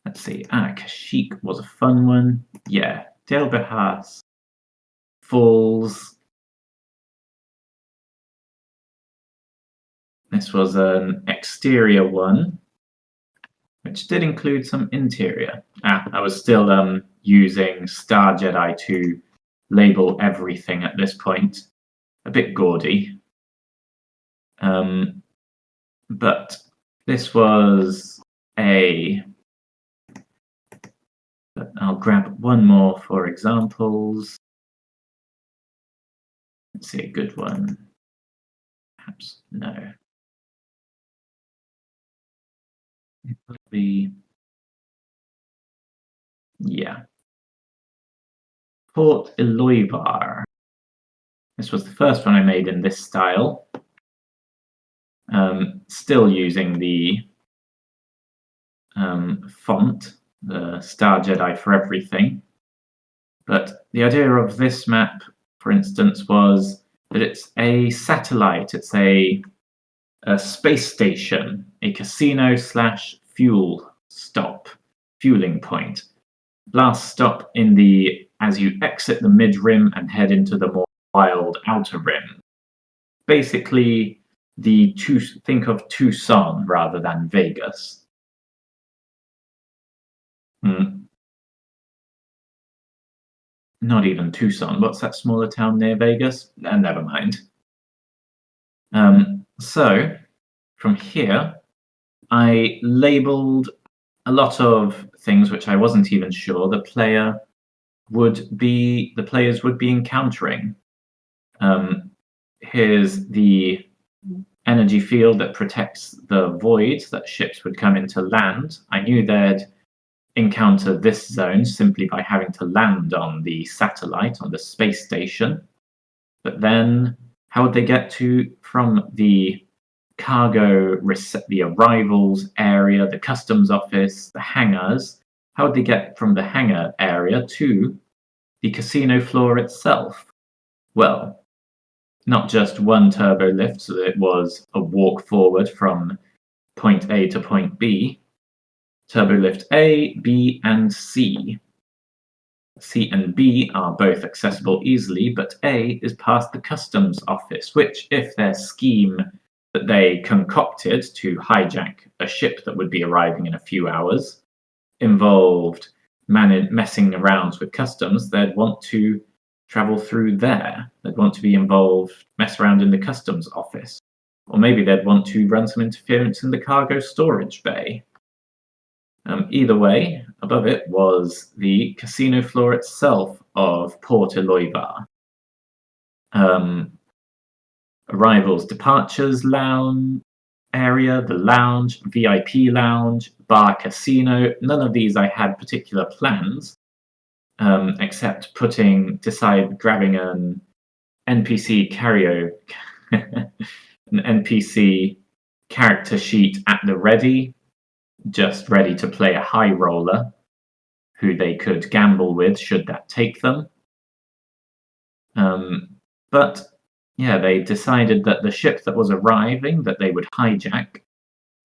Let's see. Kashyyyk was a fun one. Yeah. Delbehas Falls. This was an exterior one, which did include some interior. I was still using Star Jedi to label everything at this point. A bit gaudy. But this was I'll grab one more for examples. Let's see, a good one. Perhaps no. It would be, yeah. Port Eloivar. This was the first one I made in this style. Still using the font, the Star Jedi for everything. But the idea of this map, for instance, was that it's a satellite. It's a space station, a casino/fueling point. Last stop as you exit the mid-rim and head into the more wild outer rim. Basically, think of Tucson rather than Vegas. Not even Tucson. What's that smaller town near Vegas? Never mind. So, from here, I labeled a lot of things which I wasn't even sure the players would be encountering. Here's the energy field that protects the voids that ships would come into land. I knew they'd encounter this zone simply by having to land on the satellite, on the space station. But then, how would they get from the cargo, the arrivals area, the customs office, the hangars? How would they get from the hangar area to the casino floor itself? Well, not just one turbo lift, so it was a walk forward from point A to point B. Turbo lift A, B, and C. C and B are both accessible easily, but A is past the customs office, which, if their scheme that they concocted to hijack a ship that would be arriving in a few hours involved messing around with customs, they'd want to travel through there. They'd want to be involved, mess around in the customs office. Or maybe they'd want to run some interference in the cargo storage bay. Either way, above it was the casino floor itself of Port Eloivar. Arrivals, departures lounge, area, the lounge, VIP lounge, bar, casino. None of these I had particular plans, except grabbing an NPC an NPC character sheet at the ready, just ready to play a high roller who they could gamble with should that take them. But yeah, they decided that the ship that was arriving that they would hijack,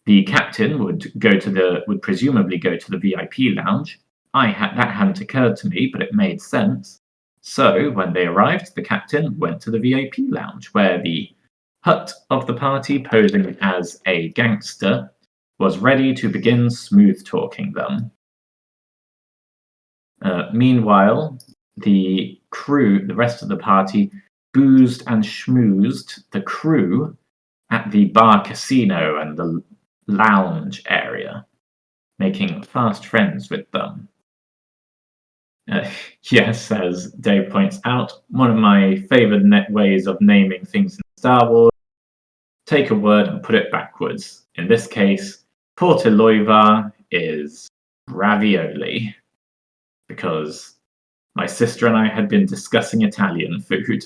the captain would presumably go to the VIP lounge. That hadn't occurred to me, but it made sense. So when they arrived, the captain went to the VIP lounge, where the hut of the party, posing as a gangster, was ready to begin smooth-talking them. Meanwhile, the rest of the party, boozed and schmoozed the crew at the bar, casino, and the lounge area, making fast friends with them. Yes, as Dave points out, one of my favourite ways of naming things in Star Wars: take a word and put it backwards. In this case, Portilloiva is ravioli, because my sister and I had been discussing Italian food.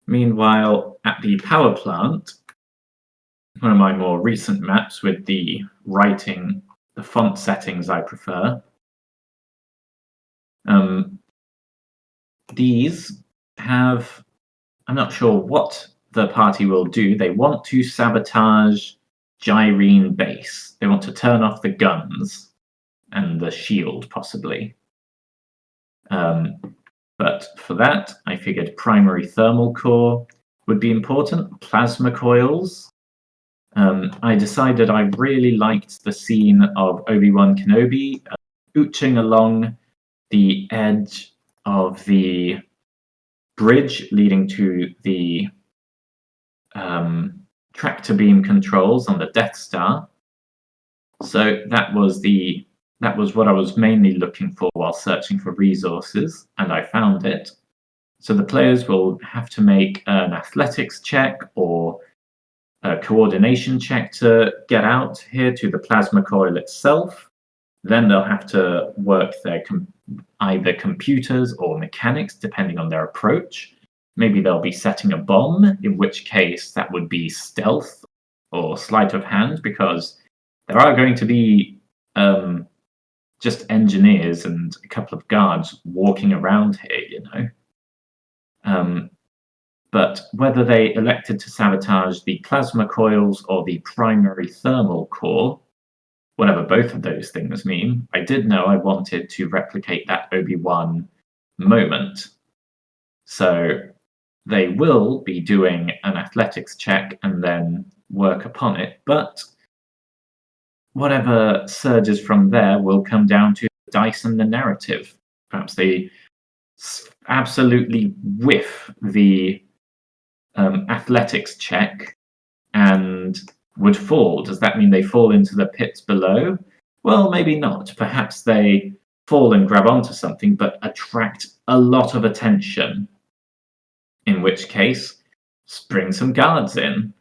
Meanwhile, at the power plant, one of my more recent maps with the font settings I prefer, these have, I'm not sure what the party will do. They want to sabotage Gyrene base. They want to turn off the guns and the shield, possibly. But for that, I figured primary thermal core would be important. Plasma coils. I decided I really liked the scene of Obi-Wan Kenobi ooching along the edge of the bridge leading to the tractor beam controls on the Death Star. So that was what I was mainly looking for while searching for resources, and I found it. So the players will have to make an athletics check or a coordination check to get out here to the plasma coil itself. Then they'll have to work their either computers or mechanics, depending on their approach. Maybe they'll be setting a bomb, in which case that would be stealth or sleight of hand, because there are going to be just engineers and a couple of guards walking around here, But whether they elected to sabotage the plasma coils or the primary thermal core, whatever both of those things mean, I did know I wanted to replicate that Obi-Wan moment. So they will be doing an athletics check and then work upon it, but whatever surges from there will come down to the dice and the narrative. Perhaps they absolutely whiff the athletics check and would fall. Does that mean they fall into the pits below? Well, maybe not. Perhaps they fall and grab onto something but attract a lot of attention, in which case bring some guards in.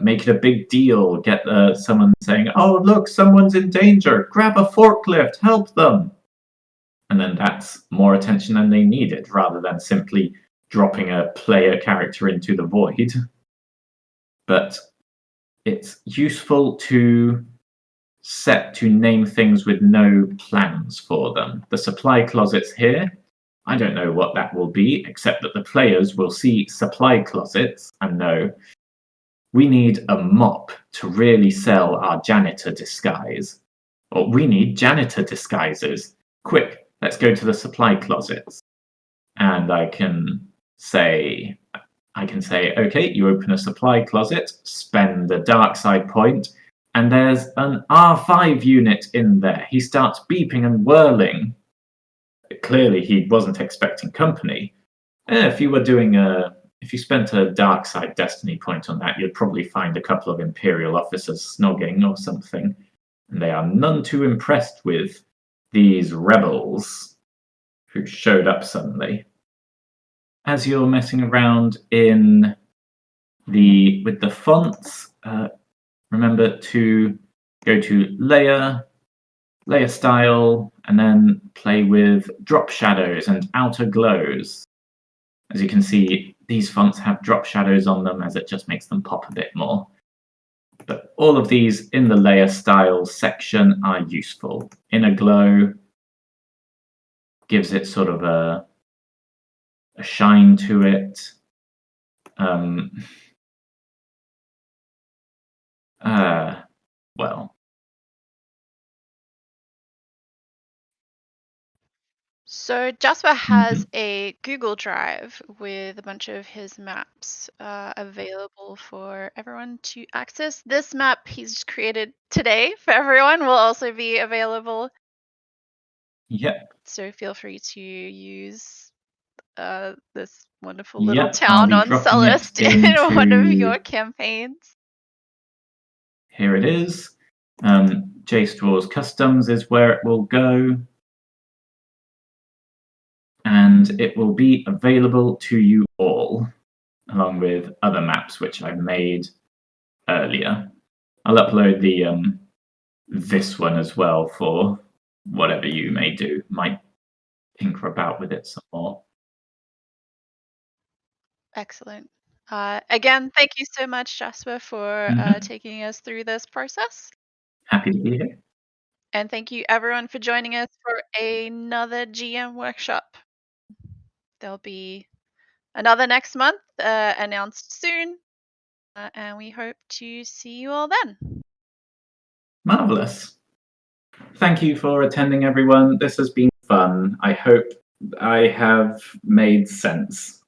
Make it a big deal, get someone saying, "Oh, look, someone's in danger, grab a forklift, help them." And then that's more attention than they needed, rather than simply dropping a player character into the void. But it's useful to name things with no plans for them. The supply closets here, I don't know what that will be, except that the players will see supply closets and know we need a mop to really sell our janitor disguise. Or we need janitor disguises. Quick, let's go to the supply closets. And I can say, okay, you open a supply closet, spend a dark side point, and there's an R5 unit in there. He starts beeping and whirling. Clearly, he wasn't expecting company. If you spent a dark side destiny point on that, you'd probably find a couple of Imperial officers snogging or something, and they are none too impressed with these rebels who showed up suddenly. As you're messing around in with the fonts, remember to go to layer style, and then play with drop shadows and outer glows. As you can see, these fonts have drop shadows on them as it just makes them pop a bit more. But all of these in the layer style section are useful. Inner glow gives it sort of a shine to it. Well, So Jasper has a Google Drive with a bunch of his maps available for everyone to access. This map he's created today for everyone will also be available. yep. So feel free to use this wonderful little Yep, I'll town be on dropping it Sullust in one of into... your campaigns. Here it is. JSTOR's Customs is where it will go. And it will be available to you all, along with other maps which I've made earlier. I'll upload this one as well for whatever you may do. Might tinker about with it some more. Excellent. Again, thank you so much, Jasper, for taking us through this process. Happy to be here. And thank you, everyone, for joining us for another GM workshop. There'll be another next month, announced soon. And we hope to see you all then. Marvelous. Thank you for attending, everyone. This has been fun. I hope I have made sense.